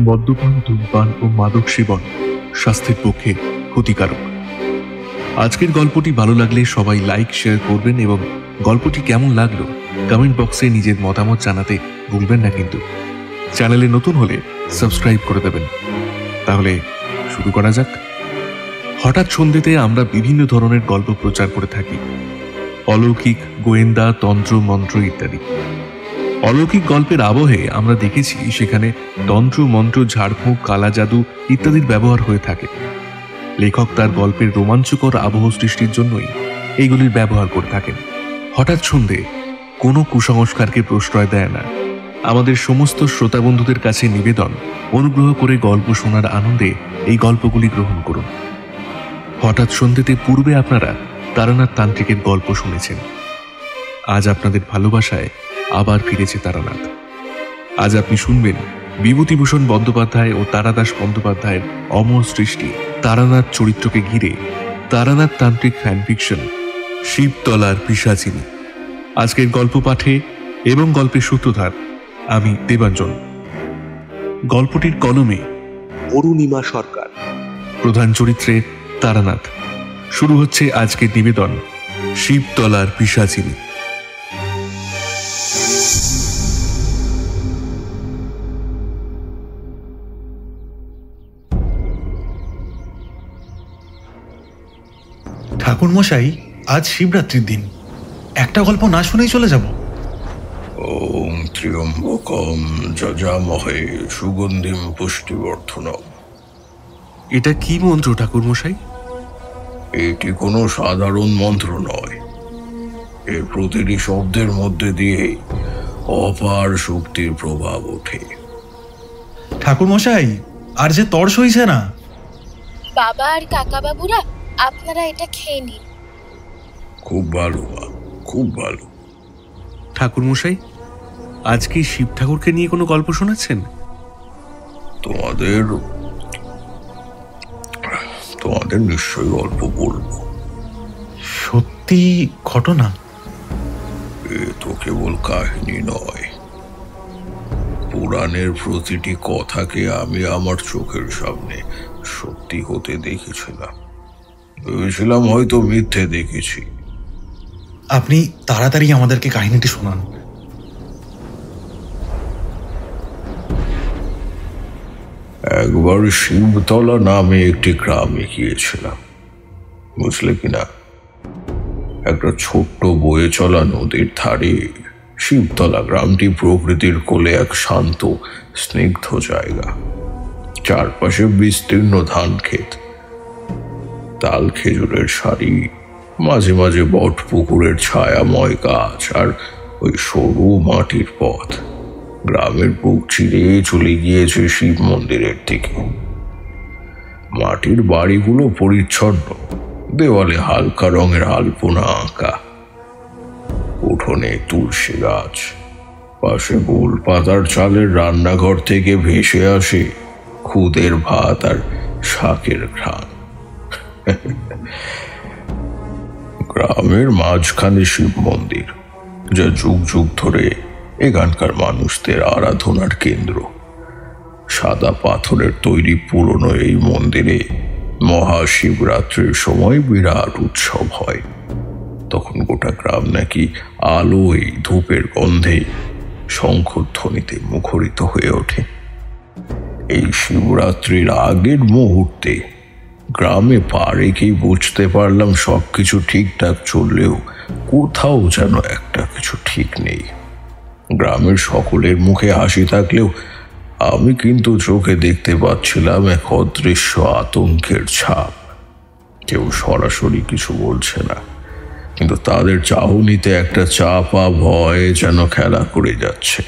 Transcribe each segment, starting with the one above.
মদ্যপান, ধূমপান ও মাদক সেবন স্বাস্থ্যের পক্ষে ক্ষতিকারক। আজকের গল্পটি ভালো লাগলে সবাই লাইক শেয়ার করবেন এবং গল্পটি কেমন লাগলো কমেন্ট বক্সে নিজের মতামত জানাতে ভুলবেন না। কিন্তু চ্যানেলে নতুন হলে সাবস্ক্রাইব করে দেবেন। তাহলে শুরু করা যাক। হঠাৎ সন্ধ্যেতে আমরা বিভিন্ন ধরনের গল্প প্রচার করে থাকি, অলৌকিক, গোয়েন্দা, তন্ত্র, মন্ত্র ইত্যাদি। অলৌকিক গল্পের আবহে আমরা দেখেছি সেখানে তন্ত্র, মন্ত্র, ঝাড়ফুঁক, কালা জাদু ইত্যাদির ব্যবহার হয়ে থাকে। লেখক তার গল্পের রোমাঞ্চকর আবহ সৃষ্টির জন্যই এইগুলির ব্যবহার করে থাকেন। হঠাৎ সন্ধে কোনো কুসংস্কারকে প্রশ্রয় দেয় না। আমাদের সমস্ত শ্রোতা বন্ধুদের কাছে নিবেদন, অনুগ্রহ করে গল্প শোনার আনন্দে এই গল্পগুলি গ্রহণ করুন। হঠাৎ সন্ধ্যেতে পূর্বে আপনারা তারানাথ তান্ত্রিকের গল্প শুনেছেন। আজ আপনাদের ভালোবাসায় আবার ফিরেছে তারানাথ। আজ আপনি শুনবেন বিভূতিভূষণ বন্দ্যোপাধ্যায় ও তারাদাস বন্দ্যোপাধ্যায়ের অমর সৃষ্টি তারানাথ চরিত্রকে ঘিরে তারানাথ তান্ত্রিক ফ্যানফিকশন শিবতলার পিশাচিনী। আজকের গল্প পাঠে এবং গল্পের সূত্রধার আমি দেবাঞ্জন। গল্পটির কলমে অরুণিমা সরকার, প্রধান চরিত্রে তারানাথ। শুরু হচ্ছে আজকের নিবেদন, শিবতলার পিশাচিনী। ঠাকুর মশাই, আজ শিবরাত্রির দিন, একটা গল্প না শুনেই চলে যাব? ওম ত্র্যম্বকম যজামহে সুগন্ধিম পুষ্টিবর্ধনম। এটা কি মন্ত্র ঠাকুর মশাই? এটি কোনো সাধারণ মন্ত্র নয়। এর প্রতিটি শব্দের মধ্যে দিয়ে অপার শক্তির প্রভাব ওঠে। ঠাকুর মশাই, আর যে তর সইছে না। বাবা আর কাকা বাবুরা, আপনারা এটা খেয়ে নিন। খুব ভালো মা, খুব ভালো। ঠাকুর মশাই, আজকে শিব ঠাকুরকে নিয়ে কোনো গল্প শোনাচ্ছেন? তোমাদের নিশ্চয়ই গল্প বলবো। সত্যি ঘটনা? এ তো কেবল কাহিনী নয়। পুরাণের প্রতিটি কথাকে আমি আমার চোখের সামনে সত্যি হতে দেখেছিলাম। ভেবেছিলাম হয়তো মিথ্যে দেখেছি। আপনি তাড়াতাড়ি আমাদেরকে কাহিনীটি শোনান। একবার শিবতলা নামে একটি গ্রামে গিয়েছিলাম, বুঝলে কিনা। একটা ছোট্ট বয়ে চলা নদীর ধারে শিবতলা গ্রামটি প্রকৃতির কোলে এক শান্ত স্নিগ্ধ জায়গা। চারপাশে বিস্তীর্ণ ধান ক্ষেত, তাল খেজুরের সারি, মাঝে মাঝে বট পুকুরের ছায়াময় গাছ, আর ওই সরু মাটির পথ গ্রামের বুক চিরে চলে গিয়েছে শিব মন্দিরের দিকে। মাটির বাড়িগুলো পরিচ্ছন্ন, দেওয়ালে হালকা রঙের আলপনা আঁকা। উঠোনে তুলসী গাছ, পাশে গোল পাতার চালের রান্নাঘর থেকে ভেসে আসে খুদের ভাত আর শাকের ঘ্রাণ। গ্রামের মাঝখানে শিব মন্দির, যা যুগ যুগ ধরে এখানকার মানুষদের আরাধনার কেন্দ্র। সাদা পাথরের তৈরি পুরনো এই মন্দিরে মহাশিবরাত্রির সময় বিরাট উৎসব হয়। তখন গোটা গ্রাম নাকি আলোয়, ধূপের গন্ধে, শঙ্খধ্বনিতে মুখরিত হয়ে ওঠে। এই শিবরাত্রির আগের মুহূর্তে গ্রামে পা রেখেই বুঝতে পারলাম সবকিছু ঠিকঠাক চললেও কোথাও যেন একটা কিছু ঠিক নেই। গ্রামের সকলের মুখে হাসি থাকলেও আমি কিন্তু চোখে দেখতে পাচ্ছিলাম এক অদৃশ্য আতঙ্কের ছাপ। কেউ সরাসরি কিছু বলছে না, কিন্তু তাদের চাহনিতে একটা চাপা ভয় যেন খেলা করে যাচ্ছে।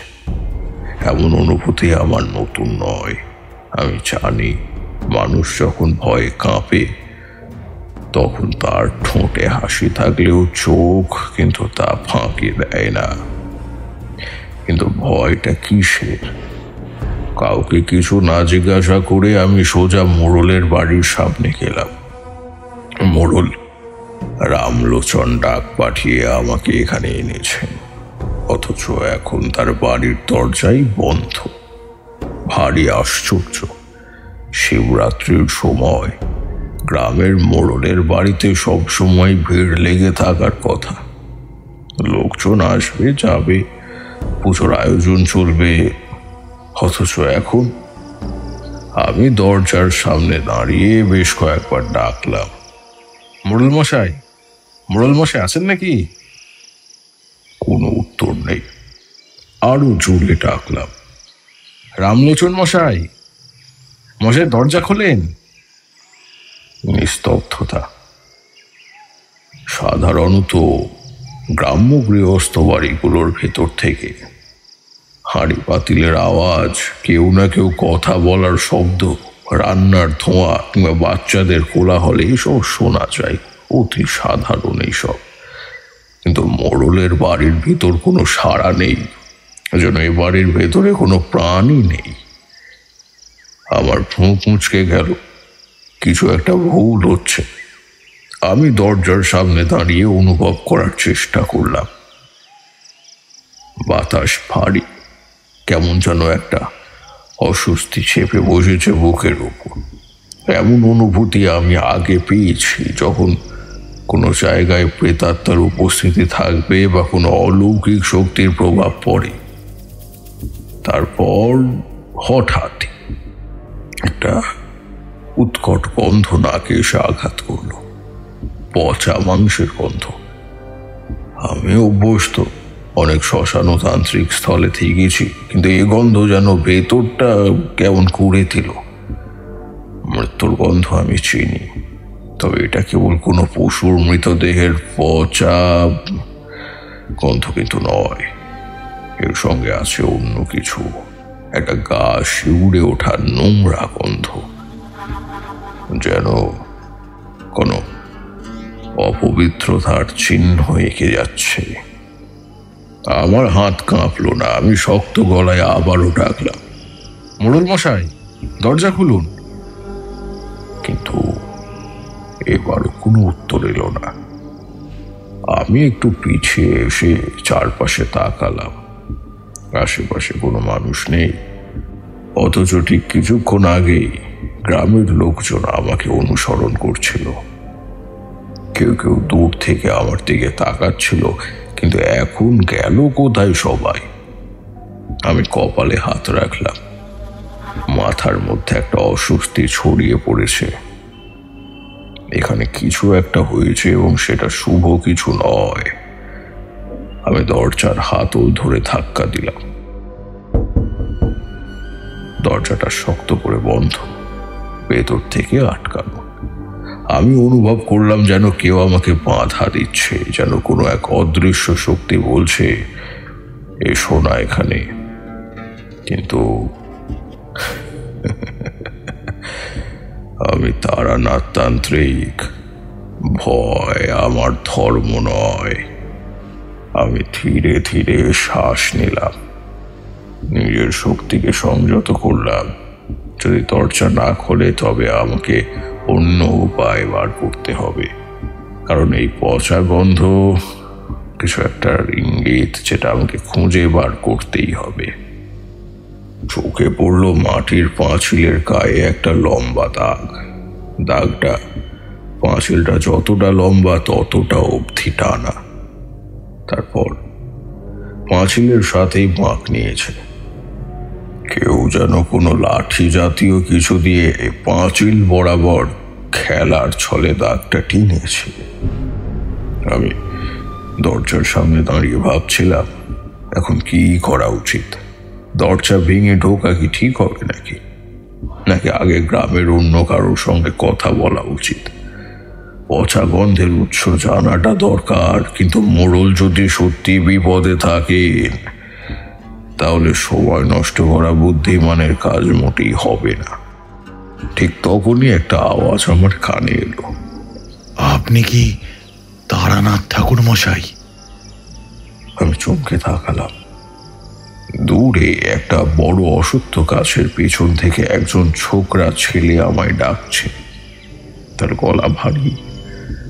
এমন অনুভূতি আমার নতুন নয়। আমি জানি মানুষ যখন ভয়ে কাঁপে তখন তার ঠোঁটে হাসি থাকলেও চোখ কিন্তু তা ফাঁকি দেয় না। কিন্তু ভয়টা কিসের? কাউকে কিছু না জিজ্ঞাসা করে আমি সোজা মোড়লের বাড়ির সামনে গেলাম। মোড়ল রামলোচন ডাক পাঠিয়ে আমাকে এখানে এনেছেন, অথচ এখন তার বাড়ির দরজাই বন্ধ। ভারী আশ্চর্য। শিবরাত্রির সময় গ্রামের মোড়লের বাড়িতে সবসময় ভিড় লেগে থাকার কথা। লোকজন আসবে যাবে, পুজোর আয়োজন চলবে, অথচ এখন আমি দরজার সামনে দাঁড়িয়ে বেশ কয়েকবার ডাকলাম, মোড়ল মশাই, মোড়ল মশাই আছেন নাকি? কোনো উত্তর নেই। আরো জোরে ডাকলাম, রামলোচন মশাই, মশাই দরজা খোলেন। নিস্তব্ধতা। সাধারণত গ্রাম্য গৃহস্থ বাড়িগুলোর ভেতর থেকে হাঁড়ি পাতিলের আওয়াজ, কেউ না কেউ কথা বলার শব্দ, রান্নার ধোঁয়া কিংবা বাচ্চাদের কোলাহলে এসব শোনা যায়। অতি সাধারণ এইসব। কিন্তু মোড়লের বাড়ির ভিতর কোনো সাড়া নেই, যেন এ বাড়ির ভেতরে কোনো প্রাণই নেই। আমার ভ্রু কুঁচকে গেল, কিছু একটা ভুল হচ্ছে। আমি দরজার সামনে দাঁড়িয়ে অনুভব করার চেষ্টা করলাম। বাতাস ভারী, কেমন যেন একটা অস্বস্তি চেপে বসেছে বুকের উপর। এমন অনুভূতি আমি আগে পেয়েছি যখন কোনো জায়গায় প্রেতাত্মার উপস্থিতি থাকবে বা কোনো অলৌকিক শক্তির প্রভাব পড়ে। তারপর হঠাৎ একটা উৎকট গন্ধ নাকে এসে আঘাত করলো। পচা মাংসের গন্ধ। আমি অভ্যস্ত, অনেক শ্মশান ও তান্ত্রিক স্থলে থেকেছি, কিন্তু এই গন্ধ যেন ভেতরটা কেমন করে দিল। মৃত্যুর গন্ধ আমি চিনি, তবে এটা কেবল কোনো পশুর মৃতদেহের পচা গন্ধ কিন্তু নয়। এর সঙ্গে আছে অন্য কিছু, একটা গা শিউড়ে ওঠা নোংরা গন্ধ, যেন কোনো অপবিত্রতার চিহ্ন এঁকে যাচ্ছে। আমার হাত কাঁপলো না। আমি শক্ত গলায় আবারও ডাকলাম, মোড়ল মশাই, দরজা খুলুন। কিন্তু এবারও কোনো উত্তর এলো না। আমি একটু পিছিয়ে এসে চারপাশে তাকালাম। আশেপাশে কোনো মানুষ নেই, অথচ ঠিক কিছুক্ষণ আগেই গ্রামের লোকজন আমাকে অনুসরণ করছিল। কেউ কেউ দূর থেকে আমার দিকে তাকাচ্ছিল, কিন্তু এখন গেল কোথায় সবাই? আমি কপালে হাত রাখলাম। মাথার মধ্যে একটা অস্বস্তি ছড়িয়ে পড়েছে। এখানে কিছু একটা হয়েছে এবং সেটা শুভ কিছু নয়। আমি দরজার হাতল ধরে ধাক্কা দিলাম। দরজাটা শক্ত করে বন্ধ, ভেতর থেকে আটকানো। আমি অনুভব করলাম যেন কেউ আমাকে বাধা দিচ্ছে, যেন কোনো এক অদৃশ্য শক্তি বলছে, এসো না এখানে। কিন্তু আমি তারানাথ তান্ত্রিক। ভয় আমার ধর্ম নয়। আমি ধীরে ধীরে শ্বাস নিলাম, নিজের শক্তিকে সংযত করলাম। যদি দরজা না খোলে তবে আমাকে অন্য উপায় বার করতে হবে, কারণ এই পচা গন্ধ কিছু একটা ইঙ্গিত, যেটা আমাকে খুঁজে বার করতেই হবে। চোখে পড়লো মাটির পাঁচিলের গায়ে একটা লম্বা দাগ। দাগটা পাঁচিলটা যতটা লম্বা ততটা অবধি টানা। তারপর পাঁচিলের সাথেই বাঁক নিয়েছে। কেউ যেন কোনো লাঠি জাতীয় কিছু দিয়ে পাঁচিল বরাবর খেলার ছলে দাগটা টেনেছে। আমি দরজার সামনে দাঁড়িয়ে ভাবছিলাম, এখন কি করা উচিত? দরজা ভেঙে ঢোকা কি ঠিক হবে নাকি আগে গ্রামের অন্য কারোর সঙ্গে কথা বলা উচিত? পচা গন্ধের উৎস জানাটা দরকার, কিন্তু মোড়ল যদি সত্যি বিপদে থাকেন তাহলে সময় নষ্ট করা বুদ্ধিমানের কাজ মোটেই হবে না। ঠিক তখনই একটা আওয়াজ আমার কানে এলো। আপনি কি তারানাথ ঠাকুর মশাই? আমি চমকে তাকালাম। দূরে একটা বড় অশ্বত্থ গাছের পেছন থেকে একজন ছোকরা ছেলে আমায় ডাকছে। তার গলা ভারী,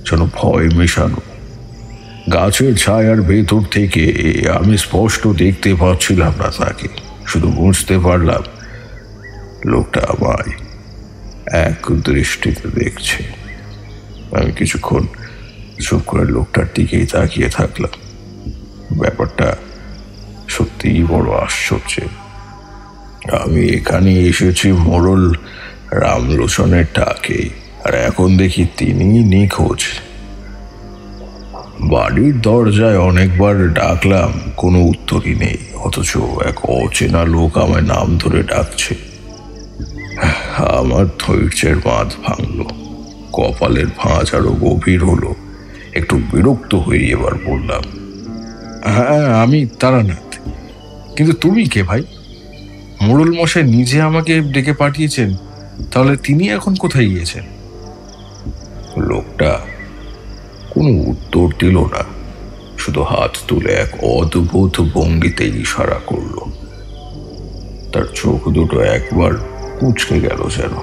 যেন ভয় মেশানো। গাছের ছায়ার ভেতর থেকে আমি স্পষ্ট দেখতে পাচ্ছিলাম না তাকে, শুধু বুঝতে পারলাম লোকটা আমায় এক দৃষ্টিতে দেখছে। আমি কিছুক্ষণ চুপ করে লোকটার দিকেই তাকিয়ে থাকলাম। ব্যাপারটা সত্যিই বড় আশ্চর্যের। আমি এখানে এসেছি মোড়ল রামলোচনের ডাকে, আর এখন দেখি তিনি নিখোঁজ। বাড়ির দরজায় অনেকবার ডাকলাম, কোনো উত্তরই নেই, অথচ এক অচেনা লোক আমায় নাম ধরে ডাকছে। আমার ধৈর্যের বাঁধ ভাঙল, কপালের ভাঁজ আরো গভীর হলো। একটু বিরক্ত হয়ে এবার বললাম, হ্যাঁ, আমি তারানাথ। কিন্তু তুমি কে ভাই? মোড়ল মশাই নিজে আমাকে ডেকে পাঠিয়েছেন, তাহলে তিনি এখন কোথায় গিয়েছেন? লোকটা কোনো উত্তর দিল না, শুধু হাত তুলে এক অদ্ভুত ভঙ্গিতে ইশারা করলো। তার চোখ দুটো একবার কুঁচকে গেল, যেন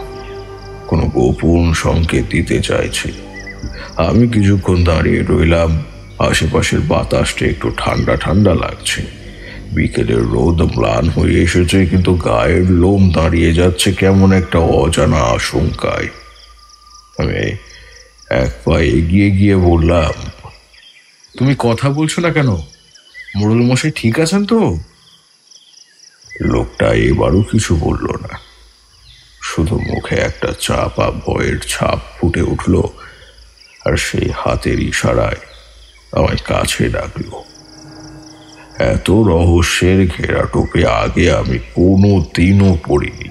কোনো গোপন সংকেত দিতে চাইছে। আমি কিছুক্ষণ দাঁড়িয়ে রইলাম। আশেপাশের বাতাসটা একটু ঠান্ডা ঠান্ডা লাগছে। বিকেলের রোদ ম্লান হয়ে এসেছে, কিন্তু গায়ের লোম দাঁড়িয়ে যাচ্ছে কেমন একটা অজানা আশঙ্কায়। আমি এক পা এগিয়ে গিয়ে বললাম, তুমি কথা বলছো না কেন? মোড়ল মশাই ঠিক আছেন তো? লোকটা এবারও কিছু বলল না, শুধু মুখে একটা চাপা ভয়ের ছাপ ফুটে উঠল, আর সেই হাতের ইশারায় আমায় কাছে ডাকলো। এত রহস্যের ঘেরাটোপে আগে আমি কোনো দিনও পড়িনি।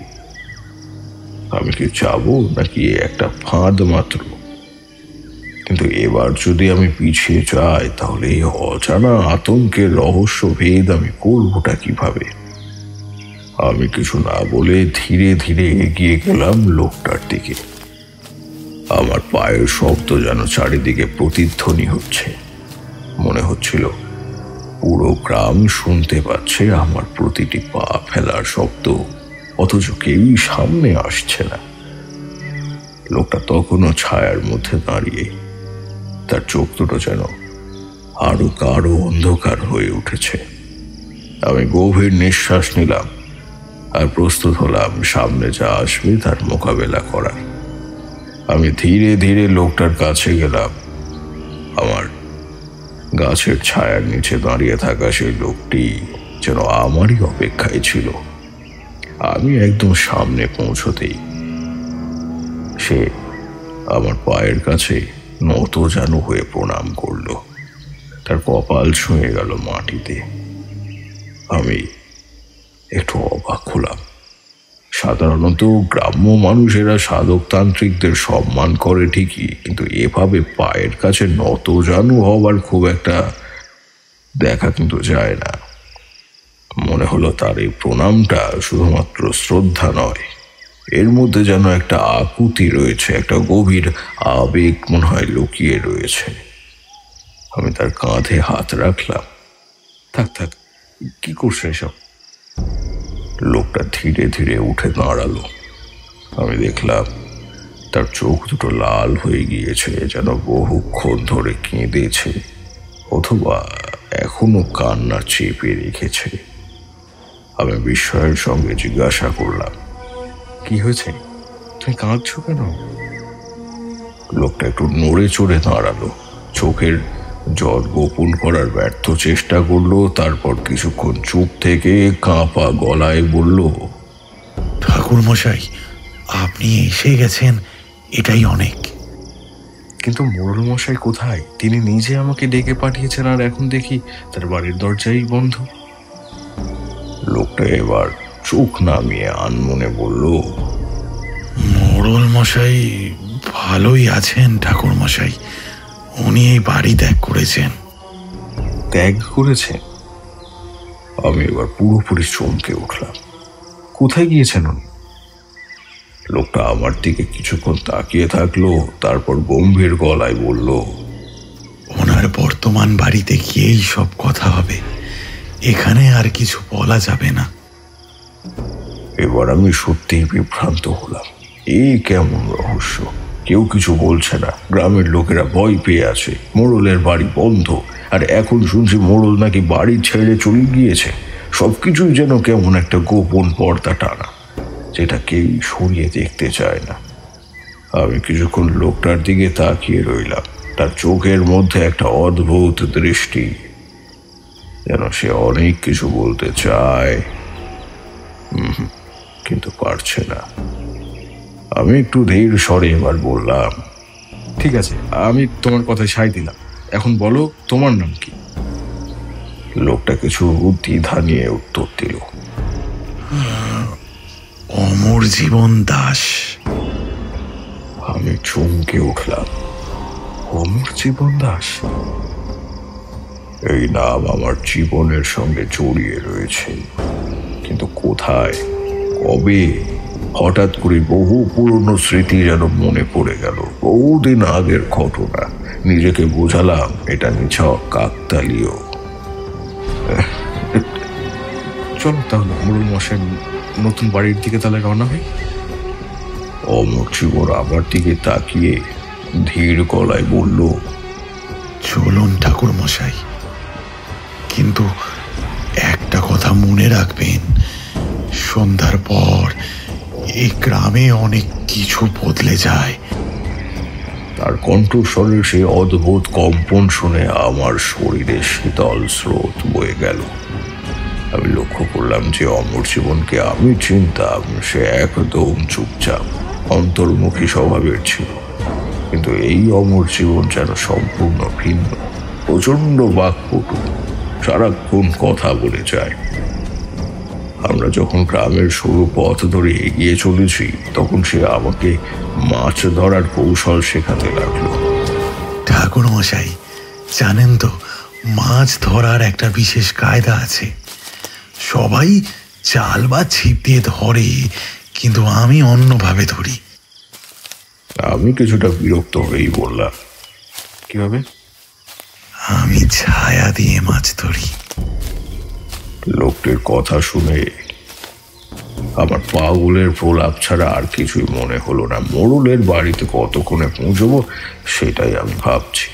আমি কি যাবো নাকি একটা ফাঁদ মাত্র? কিন্তু এবার যদি আমি পিছিয়ে যাই, তাহলে এই অজানা আতঙ্কের রহস্য ভেদ আমি করবোটা কিভাবে? আমি কিছু না বলে ধীরে ধীরে এগিয়ে গেলাম লোকটার দিকে। আমার পায়ের শব্দ যেন চারিদিকে প্রতিধ্বনি হচ্ছে। মনে হচ্ছিল পুরো গ্রাম শুনতে পাচ্ছে আমার প্রতিটি পা ফেলার শব্দ, অথচ কেউই সামনে আসছে না। লোকটা তখনও ছায়ার মধ্যে দাঁড়িয়ে, তার চোখ দুটো যেন আরো গাঢ় অন্ধকার হয়ে উঠেছে। আমি গভীর নিঃশ্বাস নিলাম আর প্রস্তুত হলাম সামনে যা আসবে তার মোকাবেলা করার। আমি ধীরে ধীরে লোকটার কাছে গেলাম। আমার গাছের ছায়ার নিচে দাঁড়িয়ে থাকা সেই লোকটি যেন আমারই অপেক্ষায় ছিল। আমি একদম সামনে পৌঁছতেই সে আমার পায়ের কাছে নত জানু হয়ে প্রণাম করল। তার কপাল ছুঁয়ে গেল মাটিতে। আমি একটু অবাক হলাম। সাধারণত গ্রাম্য মানুষেরা সাধকতান্ত্রিকদের সম্মান করে ঠিকই, কিন্তু এভাবে পায়ের কাছে নত জানু হবার খুব একটা দেখা কিন্তু যায় না। মনে হলো তার এই প্রণামটা শুধুমাত্র শ্রদ্ধা নয়, এর মধ্যে যেন একটা আকুতি রয়েছে, একটা গভীর আবেগ মনে হয় লুকিয়ে রয়েছে। আমি তার কাঁধে হাত রাখলাম। থাক থাক, কি করছো এসব? লোকটা ধীরে ধীরে উঠে দাঁড়ালো। আমি দেখলাম তার চোখ দুটো লাল হয়ে গিয়েছে, যেন বহুক্ষণ ধরে কেঁদেছে, অথবা এখনো কান্না চেপে রেখেছে। আমি বিস্ময়ের সঙ্গে জিজ্ঞাসা করলাম, কি হয়েছে? তুমি কাঁদছো কেন? লোকটা একটু নড়ে চড়ে দাঁড়ালো, চোখের জল গোপন করার ব্যর্থ চেষ্টা করলো। তারপর কিছুক্ষণ চুপ থেকে কাঁপা গলায় বলল, ঠাকুর মশাই, আপনি এসে গেছেন, এটাই অনেক। কিন্তু মোড়ল মশাই কোথায়? তিনি নিজে আমাকে ডেকে পাঠিয়েছেন, আর এখন দেখি তার বাড়ির দরজাই বন্ধ। লোকটা এবার চোখ নামিয়ে আনমনে বলল, মোড়ল মশাই ভালোই আছেন ঠাকুর মশাই, উনি এই বাড়ি ত্যাগ করেছেন। ত্যাগ করেছে? আমি এবার পুরোপুরি চমকে উঠলাম। কোথায় গিয়েছেন উনি? লোকটা আমার দিকে কিছুক্ষণ তাকিয়ে থাকলো, তারপর গম্ভীর গলায় বলল, ওনার বর্তমান বাড়িতে গিয়েই সব কথা হবে, এখানে আর কিছু বলা যাবে না। এবার আমি সত্যিই বিভ্রান্ত হলাম। এই কেমন রহস্য? কেউ কিছু বলছে না, গ্রামের লোকেরা ভয় পেয়ে আছে, মোড়লের বাড়ি বন্ধ, আর এখন শুনছি মোড়ল নাকি বাড়ি ছেড়ে চলে গিয়েছে। সবকিছুই যেন কেমন একটা গোপন পর্দা টানা, যেটা কেউ সরিয়ে দেখতে চায় না। আমি কিছুক্ষণ লোকটার দিকে তাকিয়ে রইলাম। তার চোখের মধ্যে একটা অদ্ভুত দৃষ্টি, যেন সে অনেক কিছু বলতে চায় কিন্তু পারছে না। আমি একটু ধীর স্বরে এবার বললাম, ঠিক আছে, আমি তোমার কথায় সায় দিলাম। এখন বলো, তোমার নাম কি? লোকটা কিছু দ্বিধা নিয়ে উত্তর দিল, অমর জীবন দাস। আমি চমকে উঠলাম। অমর জীবন দাস? এই নাম আমার জীবনের সঙ্গে জড়িয়ে রয়েছে, কিন্তু কোথায়, কবে? হঠাৎ করে বহু পুরনো স্মৃতি যেন মনে পড়ে গেল, বহুদিন আগের ঘটনা। নিজেকে বোঝালাম এটা নিছক কাকতালীয়। চলো তাহলে মোড়ল মশাই নতুন বাড়ির দিকে তাহলে রওনা হয়। অমর জীবন আমার দিকে তাকিয়ে ধীর গলায় বলল, চলুন ঠাকুর মশাই, কিন্তু একটা কথা মনে রাখবেন, সন্ধ্যার পর এই গ্রামে অনেক কিছু বদলে যায়। তার কণ্ঠস্বরের সেই অদ্ভুত কম্পন শুনে আমার শরীরে শীতল স্রোত বয়ে গেল। আমি লক্ষ্য করলাম যে অমর জীবনকে আমি চিনতাম, সে একদম চুপচাপ, অন্তর্মুখী স্বভাবের ছিল। কিন্তু এই অমর জীবন যেন সম্পূর্ণ ভিন্ন, প্রচণ্ড বাকপটু, সারাক্ষণ কথা বলে যায়। আমরা যখন গ্রামের সরু পথ ধরে এগিয়ে চলেছি, তখন সে আমাকে মাছ ধরার কৌশল শেখাতে লাগলো। ঠাকুর মশাই, জানেন তো, মাছ ধরার একটা বিশেষ কায়দা আছে। সবাই জাল বা ছিপ দিয়ে ধরে, কিন্তু আমি অন্যভাবে ধরি। আমি কিছুটা বিরক্ত হয়েই বললাম, কিভাবে? আমি ছায়া দিয়ে মাছ ধরি। লোকটির কথা শুনে আমার পাগলের প্রলাপ ছাড়া আর কিছুই মনে হলো না। মোড়লের বাড়িতে কতক্ষণে পৌঁছবো সেটাই আমি ভাবছি।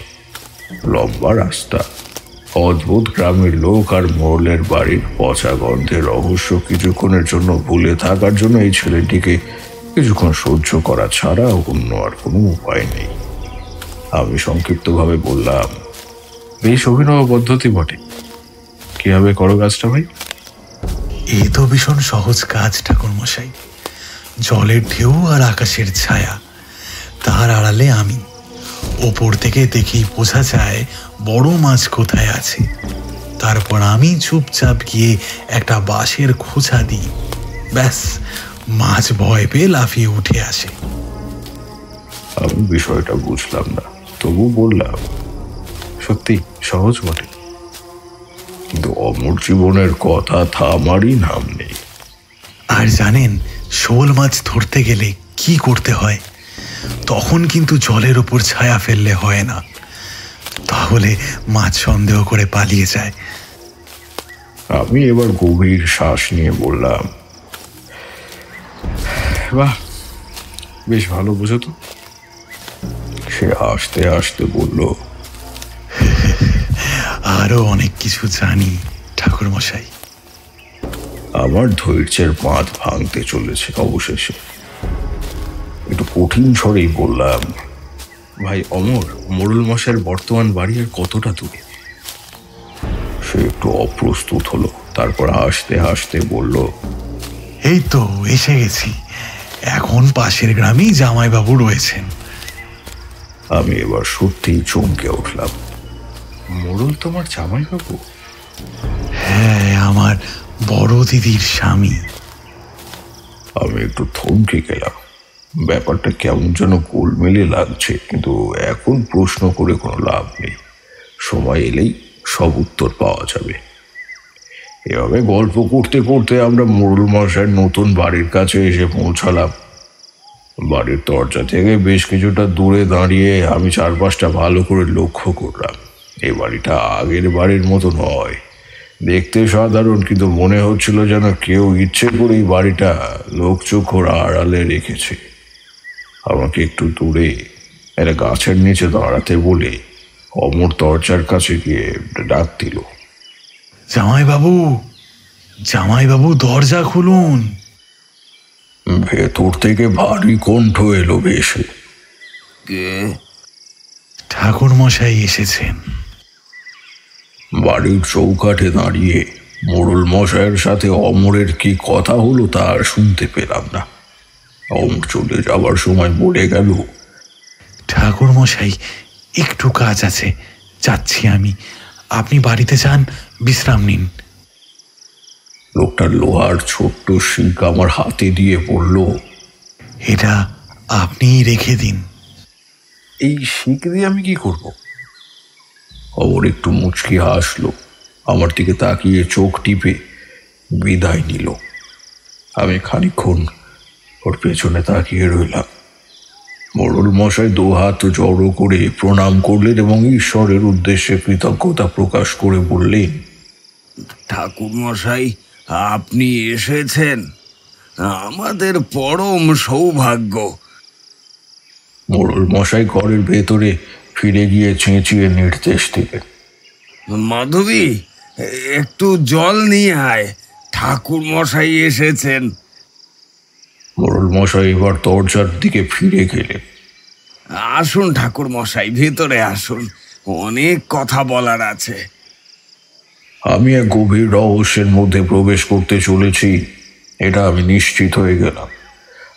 লম্বা রাস্তা, অদ্ভুত গ্রামের লোক আর মোড়লের বাড়ির পচা গন্ধের রহস্য কিছুক্ষণের জন্য ভুলে থাকার জন্য এই ছেলেটিকে কিছুক্ষণ সহ্য করা ছাড়া অন্য আর কোনো উপায় নেই। আমি সংক্ষিপ্তভাবে বললাম, বেশ অভিনব পদ্ধতি বটে। কিভাবে করো কাজটা ভাই? এ তো ভীষণ সহজ কাজ ঠাকুর মশাই। জলের ঢেউ আর আকাশের ছায়া, তার আড়ালে আমি। ওপর থেকে দেখেই বোঝা যায় বড় মাছ কোথায় আছে। তারপর আমি চুপচাপ গিয়ে একটা বাঁশের খোঁচা দিই, ব্যাস, মাছ ভয় পেয়ে লাফিয়ে উঠে আসে। আমি বিষয়টা বুঝলাম না, তবু বললাম, সত্যি সহজ বটে। কিন্তু অমর জীবনের কথা থামারই নাম নেই। আর জানেন, শোল মাছ ধরতে গেলে কি করতে হয়? তখন কিন্তু জলের ওপর ছায়া ফেললে হয় না, তাহলে মাছ সন্দেহ করে পালিয়ে যায়। আমি এবার গভীর শ্বাস নিয়ে বললাম, বাহ, বেশ ভালো বোঝো তো। সে হাসতে হাসতে বলল, আরো অনেক কিছু জানি ঠাকুর মশাই। আমার ধৈর্যের বাঁধ ভাঙতে চলেছে। অবশেষে একটু কঠিন স্বরেই বললাম, ভাই অমর, মোড়ল মশাইয়ের বর্তমান বাড়ি আর কতটা দূরে? সে একটু অপ্রস্তুত হলো, তারপর হাসতে হাসতে বলল, এই তো এসে গেছি। এখন পাশের গ্রামেই জামাইবাবু রয়েছেন। আমি এবার সত্যিই চমকে উঠলাম। মোড়ল তোমার জামাইবাবু? হ্যাঁ, আমার বড় দিদির স্বামী। আমি একটু থমকে গেলাম। ব্যাপারটা কেমন যেন গোলমেলে লাগছে, কিন্তু এখন প্রশ্ন করে কোনো লাভ নেই। সময় এলেই সব উত্তর পাওয়া যাবে। এভাবে গল্প করতে করতে আমরা মোড়ল মশাইয়ের নতুন বাড়ির কাছে এসে পৌঁছালাম। বাড়ির দরজা থেকে বেশ কিছুটা দূরে দাঁড়িয়ে আমি চারপাশটা ভালো করে লক্ষ্য করলাম। এই বাড়িটা আগের বাড়ির মতো নয়, দেখতে সাধারণ, কিন্তু মনে হচ্ছিল যেন কেউ ইচ্ছে করে এই বাড়িটা লোকচক্ষুর আড়ালে রেখেছে। আমাকে একটু দূরে একটা গাছের নিচে দাঁড়াতে বলে অমর দরজার কাছে গিয়ে ডাক দিল, জামাইবাবু, জামাইবাবু, দরজা খুলুন। ভেতর থেকে ভারী কণ্ঠ এলো ভেসে। কে? ঠাকুর মশাই এসেছেন। বাড়ির চৌকাঠে দাঁড়িয়ে মোড়ল মশাইয়ের সাথে অমরের কি কথা হলো তা আর শুনতে পেলাম না। অমর চলে যাবার সময় বলে গেল, ঠাকুর মশাই, একটু কাজ আছে, যাচ্ছি আমি। আপনি বাড়িতে যান, বিশ্রাম নিন। লোকটার লোহার ছোট্ট শিক আমার হাতে দিয়ে বলল, এটা আপনিই রেখে দিন। এই শিক দিয়ে আমি কি করব? অমর একটু মুচকি হাসলো, আমার দিকে তাকিয়ে চোখ টিপে বিদায় নিল। আমি খানিকক্ষণ ওর পেছনে তাকিয়ে রইলাম। মোড়ল মশাই দু হাত জড়ো করে প্রণাম করলেন এবং ঈশ্বরের উদ্দেশ্যে কৃতজ্ঞতা প্রকাশ করে বললেন, ঠাকুর মশাই, আপনি এসেছেন, আমাদের পরম সৌভাগ্য। মোড়ল মশাই ঘরের ভেতরে ফিরে গিয়ে চেঁচিয়ে নির্দেশ দিলেন, মাধবী, একটু জল নিয়ে আয়, ঠাকুর মশাই এসেছেন। মোড়ল মশাই এবার দরজার দিকে ফিরে গেলেন। আসুন ঠাকুর মশাই, ভেতরে আসুন, অনেক কথা বলার আছে। আমি এক গভীর রহস্যের মধ্যে প্রবেশ করতে চলেছি, এটা আমি নিশ্চিত হয়ে গেলাম।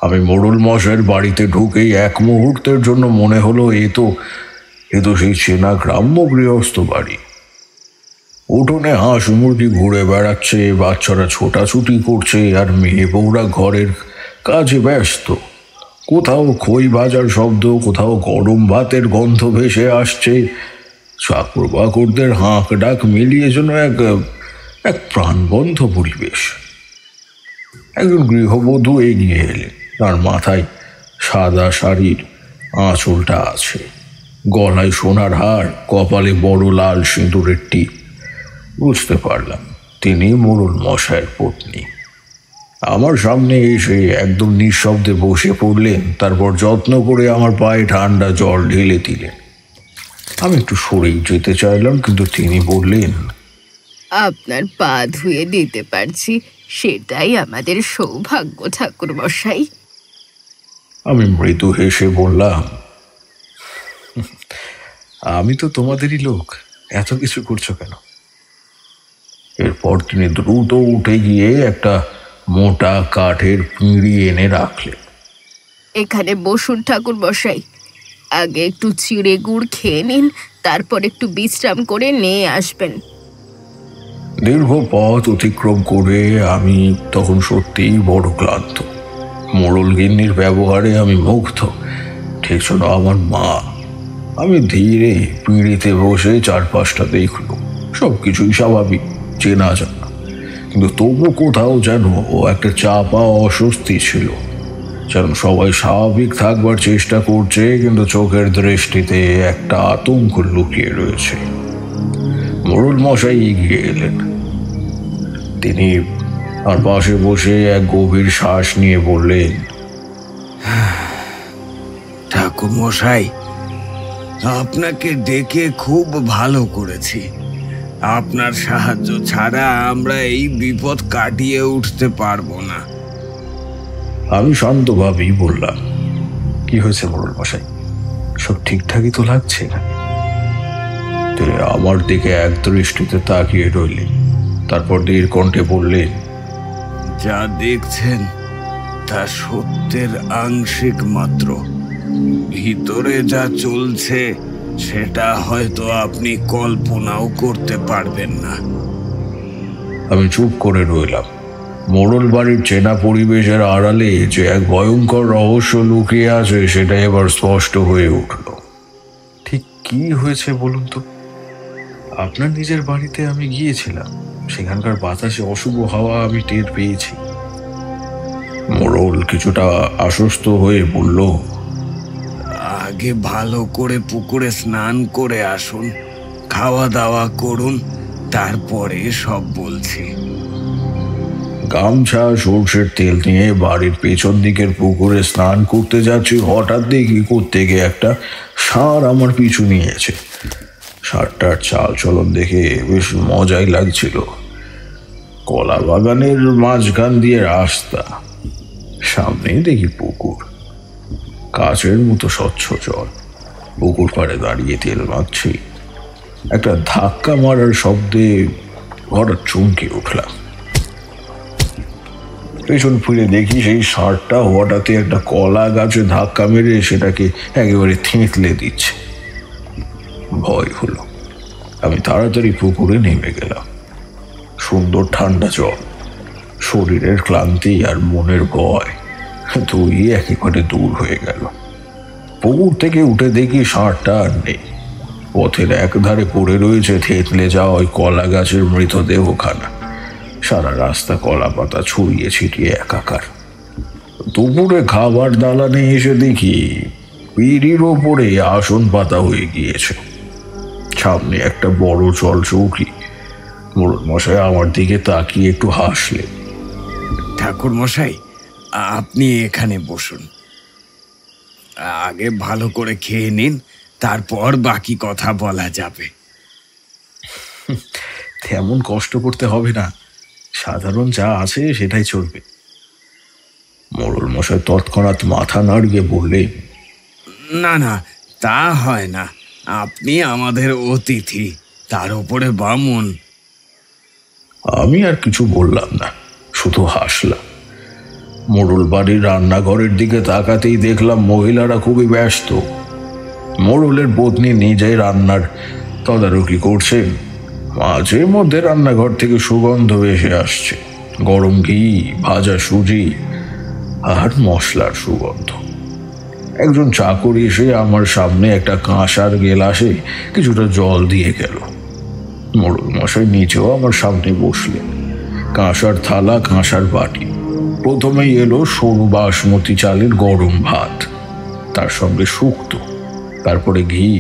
আমি মোড়ল মশাইয়ের বাড়িতে ঢুকেই এক মুহূর্তের জন্য মনে হলো এ তো সেই চেনা গ্রাম্য গৃহস্থ বাড়ি। উঠোনে হাঁস মুরগি ঘুরে বেড়াচ্ছে, বাচ্চারা ছোটাছুটি করছে, আর মেয়ে বউরা ঘরের কাজে ব্যস্ত। কোথাও খই ভাজার শব্দ, কোথাও গরম ভাতের গন্ধ ভেসে আসছে। চাকর বাকরদের হাঁক ডাক মিলিয়ে যেন এক প্রাণবন্ধ পরিবেশ। একজন গৃহবধূ এগিয়ে এলেন, তার মাথায় সাদা শাড়ির আঁচলটা আছে, গলায় সোনার হার, কপালে বড় লাল সিঁদুরের টিপ। বুঝতে পারলাম তিনি মোড়ল মশাইয়ের পত্নী। আমার সামনে এসে একদম নিঃশব্দে বসে পড়লেন, তারপর যত্ন করে আমার পায়ে ঠান্ডা জল ঢেলে দিলেন। আমি একটু সরেই যেতে চাইলাম, কিন্তু তিনি বললেন, আপনার পা ধুয়ে দিতে পারছি, সেটাই আমাদের সৌভাগ্য ঠাকুর মশাই। আমি মৃদু হেসে বললাম, আমি তো তোমাদেরই লোক, এত কিছু করছো কেন? এরপর তিনি দ্রুত উঠে গিয়ে একটা মোটা কাঠের পিঁড়ি এনে রাখলেন। এখানে বসুন ঠাকুর মশাই, আগে একটু চিড়ে গুড় খেয়ে নিন, তারপর একটু বিশ্রাম করে নিয়ে আসবেন। দীর্ঘ পথ অতিক্রম করে আমি তখন সত্যিই বড় ক্লান্ত। মোড়ল গিন্নির ব্যবহারে আমি মুগ্ধ, ঠিক ছিল আমার মা। আমি ধীরে পিঁড়িতে বসে চারপাশটা দেখল। সব কিছুই স্বাভাবিক, চেনা জানা, কিন্তু তবু কোথাও যেন একটা চাপা অস্বস্তি ছিল। যেন সবাই স্বাভাবিক থাকবার চেষ্টা করছে, কিন্তু চোখের দৃষ্টিতে একটা আতঙ্ক লুকিয়ে রয়েছে। মোড়ল মশাই এগিয়ে এলেন। তিনি আর পাশে বসে এক গভীর শ্বাস নিয়ে বললেন, ঠাকুর মশাই, আপনাকে ডেকে খুব ভালো করেছি। আপনার সাহায্য ছাড়া আমরা এই বিপদ কাটিয়ে উঠতে পারবো না। আমি শান্তভাবেই বললাম, কি হয়েছে মোড়ল মশাই? সব ঠিকঠাকই তো লাগছে না? তিনি আমার দিকে এক দৃষ্টিতে তাকিয়ে রইলেন, তারপর ধীর কণ্ঠে বললেন, যা দেখছেন তা সত্যের আংশিক মাত্র। ভিতরে যা চলছে সেটা হয়তো আপনি কল্পনাও করতে পারবেন না। আমি চুপ করে রইলাম। মোড়ল বাড়ির চেনা পরিবেশের আড়ালে যে এক ভয়ঙ্কর রহস্য লুকিয়ে আছে সেটা এবার স্পষ্ট হয়ে উঠল। ঠিক কি হয়েছে বলুন তো? আপনার নিজের বাড়িতে আমি গিয়েছিলাম, সেখানকার বাতাসে অশুভ হাওয়া আমি টের পেয়েছি। মোড়ল কিছুটা আশ্বস্ত হয়ে বলল, আগে ভালো করে পুকুরে স্নান করে আসুন, খাওয়া দাওয়া করুন, তারপরে সব বলছি। গামছা সর্ষের তেল নিয়ে বাড়ির পেছন দিকের পুকুরে স্নান করতে যাচ্ছি, হঠাৎ দেখি করতে গিয়ে একটা ষাঁড় আমার পিছু নিয়েছে। ষাঁড়টার চাল চলন দেখে বেশ মজাই লাগছিল। কলা বাগানের মাঝখান দিয়ে রাস্তা, সামনে দেখি পুকুর, কাচের মতো স্বচ্ছ জল। পুকুর পাড়ে দাঁড়িয়ে তেল মাখছি, একটা ধাক্কা মারার শব্দে হঠাৎ চমকে উঠলাম। পেছন ফিরে দেখি সেই ষাঁড়টা হঠাৎই একটা কলা গাছে ধাক্কা মেরে সেটাকে একেবারে থেঁতলে দিচ্ছে। ভয় হলো, আমি তাড়াতাড়ি পুকুরে নেমে গেলাম। সুন্দর ঠান্ডা জল, শরীরের ক্লান্তি আর মনের ভয় দুই একেবারে দূর হয়ে গেল। পুকুর থেকে উঠে দেখি ষাঁড়টা আর নেই। পথের একধারে পড়ে রয়েছে থেতলে যাওয়া ওই কলা গাছের মৃতদেহখানা। সারা রাস্তা কলা পাতা ছড়িয়ে ছিটিয়ে একাকার। দুপুরে খাবার দালানে এসে দেখি পিঁড়ির ওপরে আসন পাতা হয়ে গিয়েছে, সামনে একটা বড় জল চৌকি। মোড়ল মশাই আমার দিকে তাকিয়ে একটু হাসলেন। ঠাকুর মশাই, আপনি এখানে বসুন, আগে ভালো করে খেয়ে নিন, তারপর বাকি কথা বলা যাবে। তেমন কষ্ট করতে হবে না, সাধারণ যা আছে সেটাই চলবে। মোড়ল মশাই তৎক্ষণাৎ মাথা নাড়িয়ে বললেন, না না, তা হয় না, আপনি আমাদের অতিথি, তার উপরে বামুন। আমি আর কিছু বললাম না, শুধু হাসলাম। মোড়ল বাড়ির রান্নাঘরের দিকে তাকাতেই দেখলাম মহিলারা খুবই ব্যস্ত। মোড়লের পত্নী নিজেই রান্নার তদারকি করছেন। মাঝে মধ্যে রান্নাঘর থেকে সুগন্ধ এসে আসছে, গরম ঘি, ভাজা সুজি আর মশলার সুগন্ধ। একজন চাকর এসে আমার সামনে একটা কাঁসার গেলাসে কিছুটা জল দিয়ে গেল। মোড়ল মশাই নিচেও আমার সামনে বসলেন। কাঁসার থালা, কাঁসার বাটি। প্রথমেই এলো সরু বাসমতি চালের গরম ভাত, তার সঙ্গে শুক্তো, তারপরে ঘি,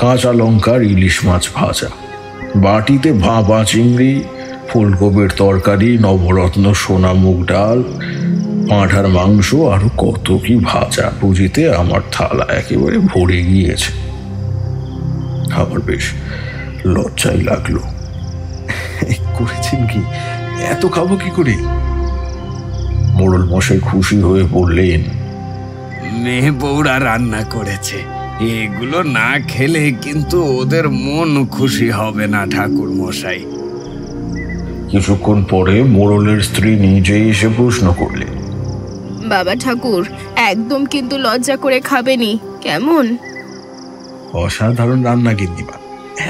কাঁচা লঙ্কার ইলিশ মাছ ভাজা। বাটিতে ভাপা চিংড়ি, ফুলকপির তরকারি, নবরত্ন সোনা মুগ ডাল, পাঁঠার মাংস, আরো কত কি ভাজা ভুজিতে আমার থালা একেবারে ভরে গিয়েছে। আমার বেশ লজ্জাই লাগলো। করেছেন কি? এত খাবো কি করে? মোড়ল মশাই খুশি হয়ে বললেন, মেয়ে বউরা রান্না করেছে, এগুলো না খেলে কিন্তু ওদের মন খুশি হবে না ঠাকুর মশাই। কিছুক্ষণ পরে মোড়লের স্ত্রী নিজেই এসে প্রশ্ন করলেন, বাবা ঠাকুর, একদম কিন্তু লজ্জা করে খাবেনি, কেমন? অসাধারণ রান্না গিন্নিমা,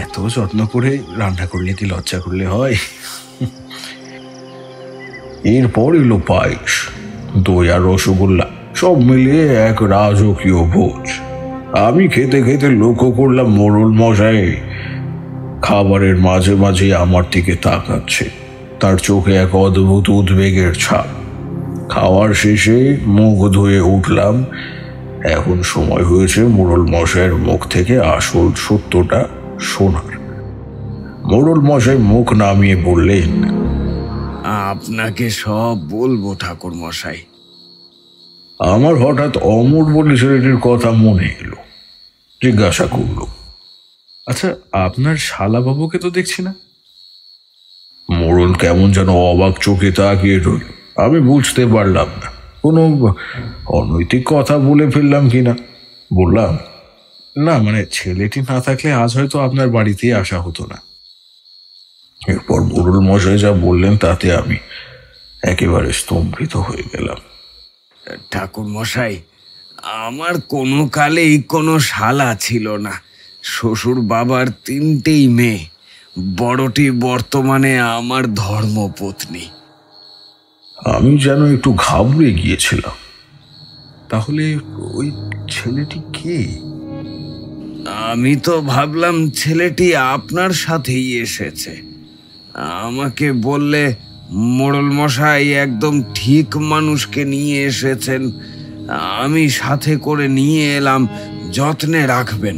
এত যত্ন করে রান্না করলে কি লজ্জা করলে হয়? এরপর এলো পায়েস, দই আর রসগোল্লা, সব মিলিয়ে এক রাজকীয় ভোজ। আমি খেতে খেতে লক্ষ্য করলাম মোড়ল মশাই খাবারের মাঝে মাঝে আমার দিকে তাকাচ্ছে। তার চোখে এক অদ্ভুত উদ্বেগের ছাপ। খাওয়ার শেষে মুখ ধুয়ে উঠলাম। এখন সময় হয়েছে মোড়ল মশাইয়ের মুখ থেকে আসল সত্যটা শোনার। মোড়ল মশাই মুখ নামিয়ে বললেন, আপনাকে সব বলবো ঠাকুর মশাই। আমার হঠাৎ অমর বলে ছেলেটির কথা মনে এলো। জিজ্ঞাসা করল, আচ্ছা, আপনার শালাবাবুকে তো দেখছি না। মোড়ল কেমন যেন অবাক চোখে তাকিয়ে রইল। আমি বুঝতে পারলাম না কোনো অনৈতিক কথা বলে ফেললাম কিনা। বললাম, না, মানে ছেলেটি না থাকলে আজ হয়তো আপনার বাড়িতেই আসা হতো না। এরপর মোড়ল মশাই যা বললেন তাতে আমি একেবারে স্তম্ভিত হয়ে গেলাম। ঠাকুর মশাই, আমার কোনো কালেই কোনো শালা ছিল না। শ্বশুর বাবার 3টেই মেয়ে, বড়টি বর্তমানে আমার ধর্মপত্নী। আমি যেন একটু ঘাবড়ে গিয়েছিলাম। তাহলে ওই ছেলেটি কে? আমি তো ভাবলাম ছেলেটি আপনার সাথেই এসেছে। আমাকে বললে মোড়ল মশাই একদম ঠিক মানুষকে নিয়ে এসেছেন, আমি সাথে করে নিয়ে এলাম, যত্নে রাখবেন।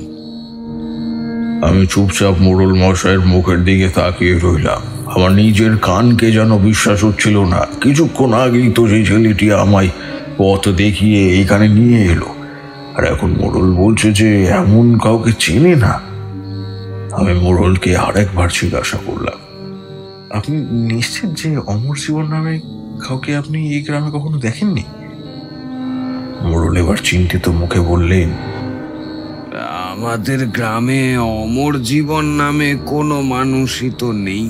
আমি চুপচাপ মোড়ল মশাইয়ের মুখের দিকে তাকিয়ে রইলাম। আমার নিজের কানকে যেন বিশ্বাস হচ্ছিল না। কিছুক্ষণ আগেই তো সেই ছেলেটি আমায় পথ দেখিয়ে এখানে নিয়ে এলো, আর এখন মোড়ল বলছে যে এমন কাউকে চেনে না। আমি মোড়লকে আরেকবার জিজ্ঞাসা করলাম, আপনি নিশ্চিত যে অমর জীবন নামে কাউকে আপনি এই গ্রামে কখনো দেখেননি? মোড়ল এবার চিন্তিত মুখে বললেন, আমাদের গ্রামে অমর জীবন নামে কোনো মানুষই তো নেই,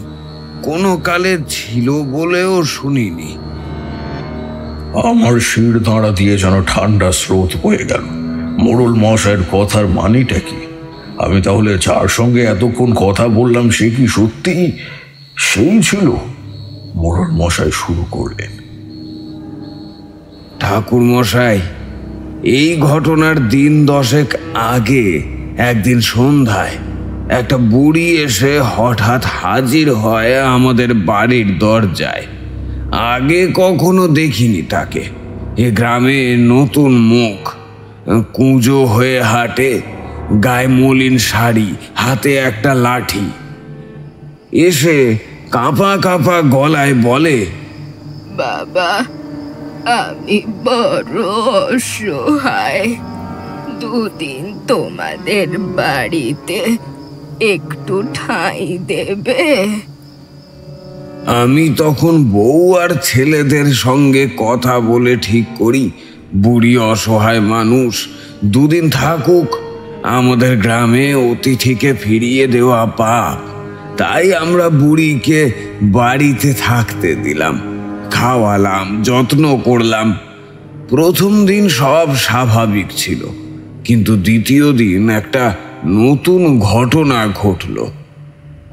কোনো কালে ছিল বলেও শুনিনি। আমার শির দাঁড়া দিয়ে যেন ঠান্ডা স্রোত বয়ে গেল। মোড়ল মশাইয়ের কথার মানেটা কি? আমি তাহলে যার সঙ্গে এতক্ষণ কথা বললাম সে কি সত্যি সেই ছিল? মোড়ল মশাই শুরু করলেন, ঠাকুর মশাই, এই ঘটনার দিন 10 আগে একদিন সন্ধ্যায় একটা বুড়ি এসে হঠাৎ হাজির হয় আমাদের বাড়ির দরজায়। আগে কখনো দেখিনি তাকে। এ গ্রামে নতুন মুখ, কুঁজো হয়ে হাঁটে, গায়ে মলিন শাড়ি, হাতে একটা লাঠি। এসে কাঁপা কাঁপা গলায় বলে, বাবা, আমি বড় অসহায়, দুদিন তোমাদের বাড়িতে একটু ঠাঁই দেবে? আমি তখন বউ আর ছেলেদের সঙ্গে কথা বলে ঠিক করি বুড়ি অসহায় মানুষ, দুদিন থাকুক। আমাদের গ্রামে অতিথিকে ফিরিয়ে দেওয়া পাপ, তাই আমরা বুড়িকে বাড়িতে থাকতে দিলাম, খাওয়ালাম, যত্ন করলাম। প্রথম দিন সব স্বাভাবিক ছিল, কিন্তু দ্বিতীয় দিন একটা নতুন ঘটনা ঘটল।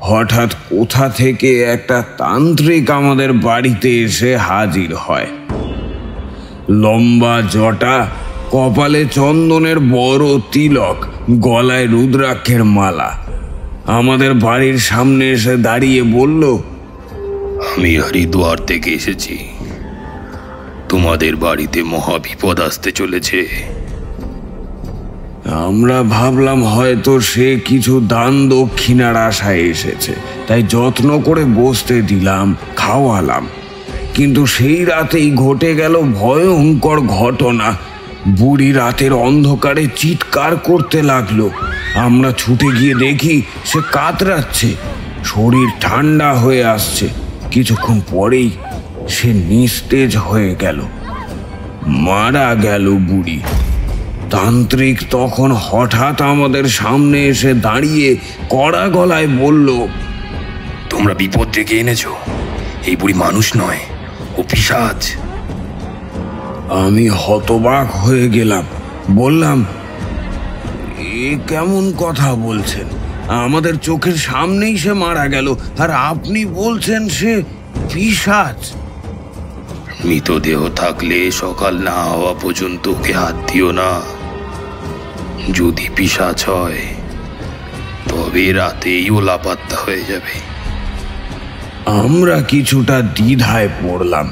হঠাৎ কোথা থেকে একটা তান্ত্রিক আমাদের বাড়িতে এসে হাজির হয়। লম্বা জটা, কপালে চন্দনের বড় তিলক, গলায় রুদ্রাক্ষের মালা। আমাদের বাড়ির সামনে এসে দাঁড়িয়ে বলল, আমি হরিদ্বার থেকে এসেছি, তোমাদের বাড়িতে মহাবিপদ আসতে চলেছে। আমরা ভাবলাম হয়তো সে কিছু দান দক্ষিণার আশায় এসেছে, তাই যত্ন করে বসতে দিলাম, খাওয়ালাম। কিন্তু সেই রাতেই ঘটে গেল ভয়ঙ্কর ঘটনা। বুড়ি রাতের অন্ধকারে চিৎকার করতে লাগলো। আমরা ছুটে গিয়ে দেখি সে কাতরাচ্ছে, শরীর ঠান্ডা হয়ে আসছে। কিছুক্ষণ পরেই সে নিস্তেজ হয়ে গেল, মারা গেল বুড়ি। তান্ত্রিক তখন হঠাৎ আমাদের সামনে এসে দাঁড়িয়ে কড়া গলায় বলল, তোমরা বিপদ ডেকে এনেছো, এই বুড়ি মানুষ নয়, ও পিশাচ। আমি হতবাক হয়ে গেলাম, বললাম, এ কেমন কথা বলছেন? আমাদের চোখের সামনেই সে মারা গেল, আর আপনি বলছেন সে পিশাচ। মৃতদেহ থাকলে সকাল না হওয়া পর্যন্ত ওকে হাত দিও না। যদি পিশাচ হয় তবে রাতেই ও লাপাত্তা হয়ে যাবে। আমরা কিছুটা দ্বিধায় পড়লাম,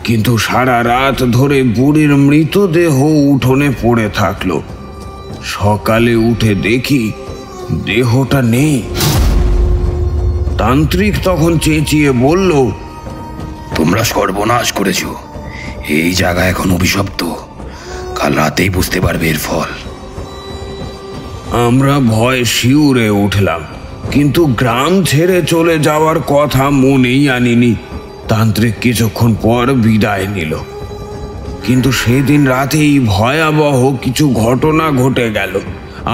কিন্তু সারা রাত ধরে বুড়ির মৃতদেহ উঠোনে পড়ে থাকলো। সকালে উঠে দেখি দেহটা নেই। তান্ত্রিক তখন চেঁচিয়ে বলল, তোমরা সর্বনাশ করেছো, এই জায়গা এখন অভিশপ্ত, কাল রাতেই বুঝতে পারবে এর ফল। আমরা ভয়ে শিউরে উঠলাম, কিন্তু গ্রাম ছেড়ে চলে যাওয়ার কথা মনেই আনিনি। তান্ত্রিক কিছুক্ষণ পর বিদায় নিল, কিন্তু সেদিন রাতেই ভয়াবহ কিছু ঘটনা ঘটে গেল।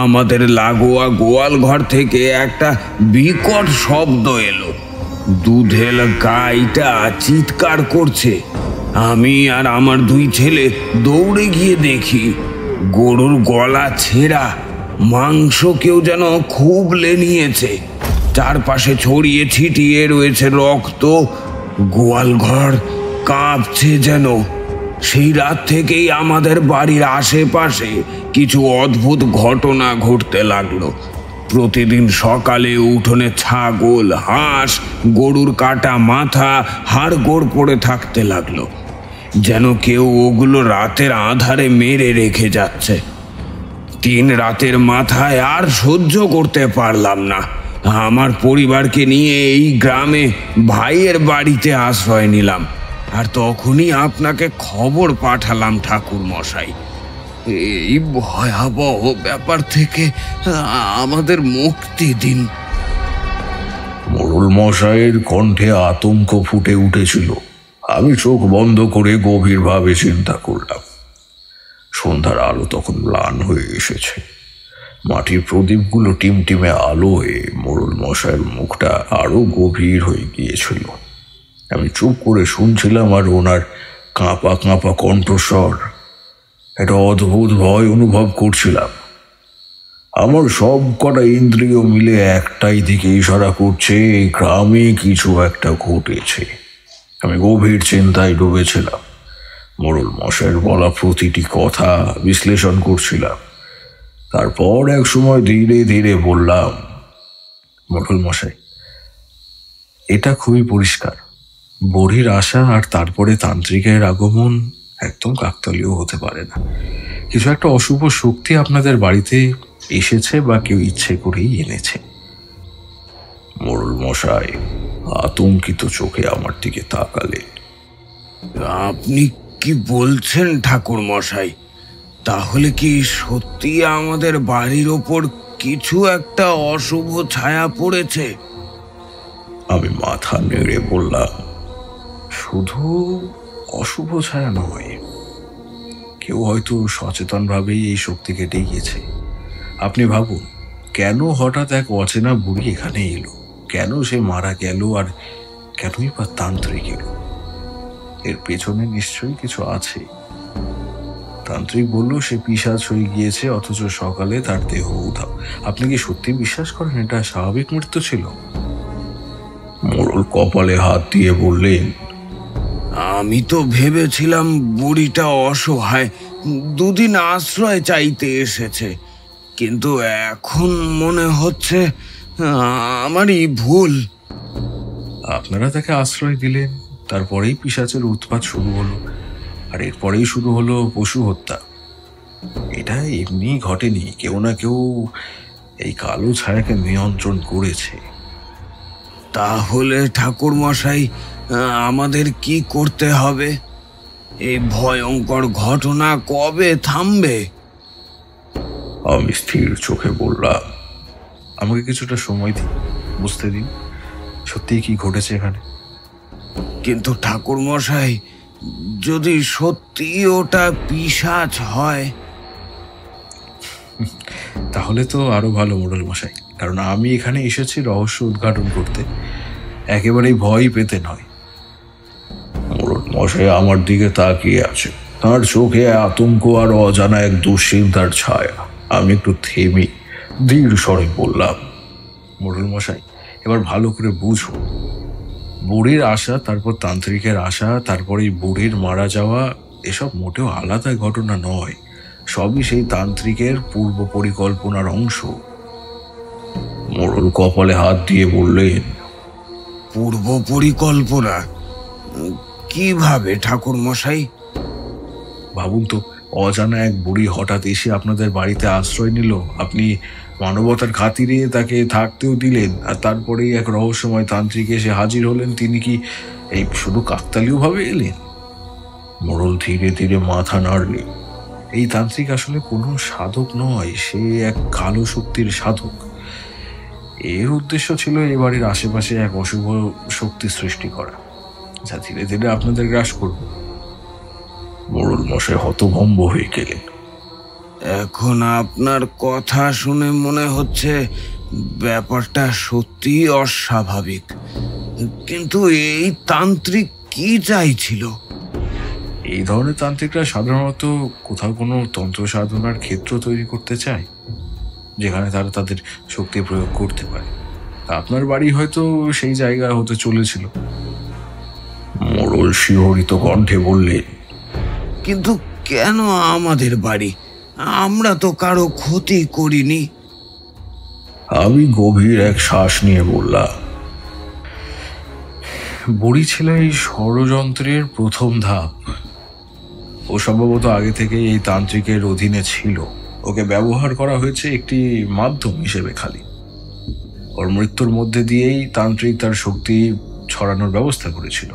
আমাদের লাগোয়া গোয়াল ঘর থেকে একটা বিকট শব্দ এলো। দুধের গাইটা চিৎকার করছে। আমি আর আমার 2 ছেলে দৌড়ে গিয়ে দেখি গরুর গলা ছেঁড়া, মাংস কেউ যেন খুবলে নিয়েছে। চারপাশে ছড়িয়ে ছিটিয়ে রয়েছে রক্ত। গোয়াল ঘর কাঁপছে যেন। সেই রাত থেকেই আমাদের বাড়ির আশেপাশে কিছু অদ্ভুত ঘটনা ঘটতে লাগলো। প্রতিদিন সকালে উঠোনে ছাগল, হাঁস, গরুর কাটা মাথা হাড়গোড় পড়ে থাকতে লাগলো, যেন কেউ ওগুলো রাতের আঁধারে মেরে রেখে যাচ্ছে। 3 রাতের মাথায় আর সহ্য করতে পারলাম না। আমার পরিবারকে নিয়ে এই গ্রামে ভাইয়ের বাড়িতে আশ্রয় নিলাম, আর তখনই আপনাকে খবর পাঠালাম ঠাকুর মশাই। এই ভয়াবহ ব্যাপার থেকে আমাদের মুক্তি দিন। মোড়ল মশাইয়ের কণ্ঠে আতঙ্ক ফুটে উঠেছিল। আমি চোখ বন্ধ করে গভীরভাবে চিন্তা করলাম। সন্ধ্যার আলো তখন ম্লান হয়ে এসেছে। মাটির প্রদীপগুলো টিমটিমে আলোয় মোড়ল মশাইয়ের মুখটা আরো গভীর হয়ে গিয়েছিল। আমি চুপ করে শুনছিলাম, আর ওনার কাঁপা কাঁপা কণ্ঠস্বর, একটা অদ্ভুত ভয় অনুভব করছিলাম। আমার সব কটা ইন্দ্রিয় মিলে একটাই দিকে ইশারা করছে, এই গ্রামে কিছু একটা ঘটেছে। আমি গভীর চিন্তায় ডুবেছিলাম। মোড়ল মশাইয়ের বলা প্রতিটি কথা বিশ্লেষণ করছিলাম। তারপর এক সময় ধীরে ধীরে বললাম, মোড়ল মশাই, এটা খুবই পরিষ্কার, বুড়ির আশা আর তারপরে তান্ত্রিকের আগমন একদম কাকতালীয় হতে পারে না। কিছু একটা অশুভ শক্তি আপনাদের বাড়িতে এসেছে, বা কেউ ইচ্ছে করেই এনেছে। মোড়ল মশাই আতঙ্কিত চোখে আমার দিকে তাকালেন। আপনি কি বলছেন ঠাকুর মশাই? তাহলে কি সত্যি আমাদের বাড়ির ওপর কিছু একটা অশুভ ছায়া পড়েছে? আমি মাথা নেড়ে বললাম, শুধু অশুভ ছায়া নয়, কেউ হয়তো সচেতনভাবেই এই শক্তিকে ডেকেছে। আপনি ভাবুন, কেন হঠাৎ এক অচেনা বুড়ি এখানে এলো, কেন সে মারা গেল, আর কেনই বা তান্ত্রিক এলো? এর পেছনে নিশ্চয়ই কিছু আছে। তান্ত্রিক বলল সে পিশাচ হয়ে গিয়েছে, অথচ সকালে তার দেহ উধাও। আপনি কি সত্যি বিশ্বাস করেন এটা স্বাভাবিক মৃত্যু ছিল? মোড়ল কপালে হাত দিয়ে বললেন, আমি তো ভেবেছিলাম বুড়িটা অসহায়, 2 দিন আশ্রয় চাইতে এসেছে, কিন্তু এখন মনে হচ্ছে আমারই ভুল। আপনারা তাকে আশ্রয় দিলেন, তারপরেই পিশাচের উৎপাত শুরু হলো, আর এরপরেই শুরু হলো পশু হত্যা। এটা এমনি ঘটেনি, কেউ না কেউ এই কালো ছায়াকে নিয়ন্ত্রণ করেছে। তাহলে ঠাকুর মশাই, আমাদের কি করতে হবে? এই ভয়ঙ্কর ঘটনা কবে থামবে? আমি স্থির চোখে বললাম, আমাকে কিছুটা সময় দিন, বুঝতে দিন সত্যিই কি ঘটেছে এখানে। কিন্তু ঠাকুর মশাই, যদি সত্যি ওটা পিশাচ হয়? তাহলে তো আরো ভালো মোড়ল মশাই, কারণ আমি এখানে এসেছি রহস্য উদ্ঘাটন করতে, একেবারেই ভয় পেতে নয়। মোড়ল মশাই আমার দিকে তাকিয়ে আছে, তার চোখে আতঙ্ক আর অজানা এক দুশ্চিন্তার ছায়া। আমি একটু থেমে ধীর স্বরে বললাম, মোড়ল মশাই, এবার ভালো করে বুঝুন, বুড়ির আশা, তারপর তান্ত্রিকের আশা, তারপর এই বুড়ির মারা যাওয়া, এসব মোটেও আলাদা ঘটনা নয়, সবই সেই তান্ত্রিকের পূর্ব পরিকল্পনার অংশ। মোড়ল কপালে হাত দিয়ে বললেন, পূর্ব পরিকল্পনা? কিভাবে ঠাকুর মশাই? ভাবুন তো, অজানা এক বুড়ি হঠাৎ এসে আপনাদের বাড়িতে আশ্রয় নিল, আপনি মানবতার খাতিরে তাকে থাকতেও দিলেন, আর তারপরেই এক রহস্যময় তান্ত্রিক এসে হাজির হলেন। তিনি কি এই শুধু কাকতালীয়ভাবে এলেন? মোড়ল ধীরে ধীরে মাথা নাড়লেন। এই তান্ত্রিক আসলে কোনো সাধক নয়, সে এক কালো শক্তির সাধক। এর উদ্দেশ্য ছিল এই বাড়ির আশেপাশে এক অশুভ শক্তি সৃষ্টি করা, যা ধীরে ধীরে আপনাদের গ্রাস করবে। মোড়ল মশাই হতভম্ব হয়ে গেলেন। এখন আপনার কথা শুনে মনে হচ্ছে ব্যাপারটা সত্যি অস্বাভাবিক, কিন্তু এই তান্ত্রিক কি চাইছিল? এই ধরনের তান্ত্রিকরা সাধারণত কোথাও কোনো তন্ত্র সাধনার ক্ষেত্র তৈরি করতে চায়, যেখানে তারা তাদের শক্তি প্রয়োগ করতে পারে। আপনার বাড়ি হয়তো সেই জায়গা হতে চলেছিল। মোড়ল শিহরিত কণ্ঠে বললেন, কিন্তু কেন আমাদের বাড়ি? আমরা তো কারো ক্ষতি করিনি। আমি গভীর এক শ্বাস নিয়ে বললাম, বুড়ি ছিল এই ষড়যন্ত্রের প্রথম ধাপ। ও সম্ভবত আগে থেকে এই তান্ত্রিকের অধীনে ছিল। ওকে ব্যবহার করা হয়েছে একটি মাধ্যম হিসেবে খালি। ওর মৃত্যুর মধ্যে দিয়েই তান্ত্রিক তার শক্তি ছড়ানোর ব্যবস্থা করেছিল।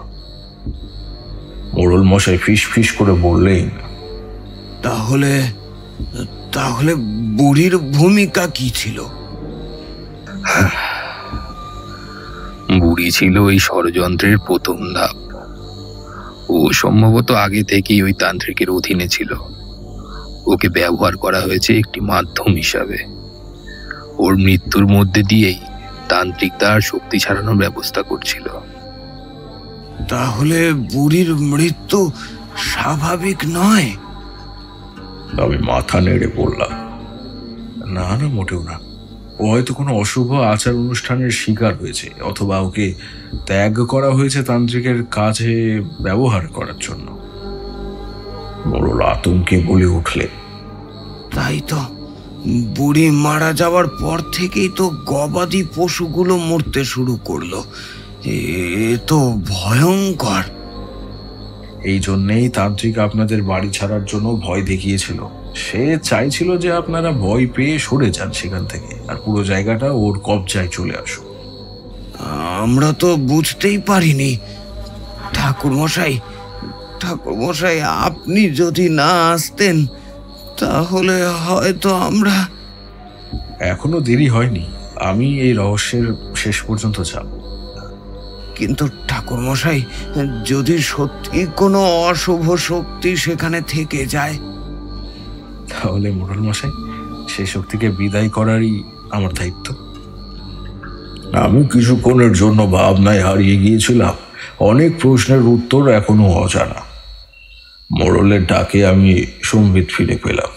মোড়ল মশাই ফিস ফিস করে বললেন, তাহলে তাহলে বুড়ির ভূমিকা কি ছিল? বুড়ি ছিল এই ষড়যন্ত্রের প্রথম ধাপ। ও সম্ভবত আগে থেকেই ওই তান্ত্রিকের অধীনে ছিল। ওকে ব্যবহার করা হয়েছে একটি মাধ্যম হিসাবে। ওর মৃত্যুর মধ্যে দিয়েই তান্ত্রিক তার শক্তি ছাড়ানোর ব্যবস্থা করছিল। তাহলে বুড়ির মৃত্যু স্বাভাবিক নয়? আমি মাথা নেড়ে বললাম, না না, মোটেও না। ও হয়তো কোনো অশুভ আচার অনুষ্ঠানের শিকার হয়েছে, অথবা ওকে ত্যাগ করা হয়েছে তান্ত্রিকের কাজে ব্যবহার করার জন্য। মোড়ল আতঙ্কে বলে উঠলে, তাই তো, বুড়ি মারা যাওয়ার পর থেকেই তো গবাদি পশুগুলো মরতে শুরু করলো। এ তো ভয়ঙ্কর। এই জন্যেই তান্ত্রিক আপনাদের বাড়ি ছাড়ার জন্য ভয় দেখিয়েছিল। সে চাইছিল যে আপনারা ভয় পেয়ে সরে যান সেখান থেকে, আর পুরো জায়গাটা ওর কবজায় চলে আসুক। আমরা তো বুঝতেই পারিনি। ঠাকুরমশাই, আপনি যদি না আসতেন তাহলে হয়তো আমরা... এখনো দেরি হয়নি, আমি এই রহস্যের শেষ পর্যন্ত যাব। কিন্তু ঠাকুরমশাই, যদি সত্যি কোনো অশুভ শক্তি সেখানে থেকে যায়, তাহলে মোড়ল মশাই, সেই শক্তিকে বিদায় করারই আমার দায়িত্ব। আমি কিছুক্ষণের জন্য ভাবনায় হারিয়ে গিয়েছিলাম। অনেক প্রশ্নের উত্তর এখনো অজানা। মোড়লের ডাকে আমি সম্বিত ফিরে পেলাম।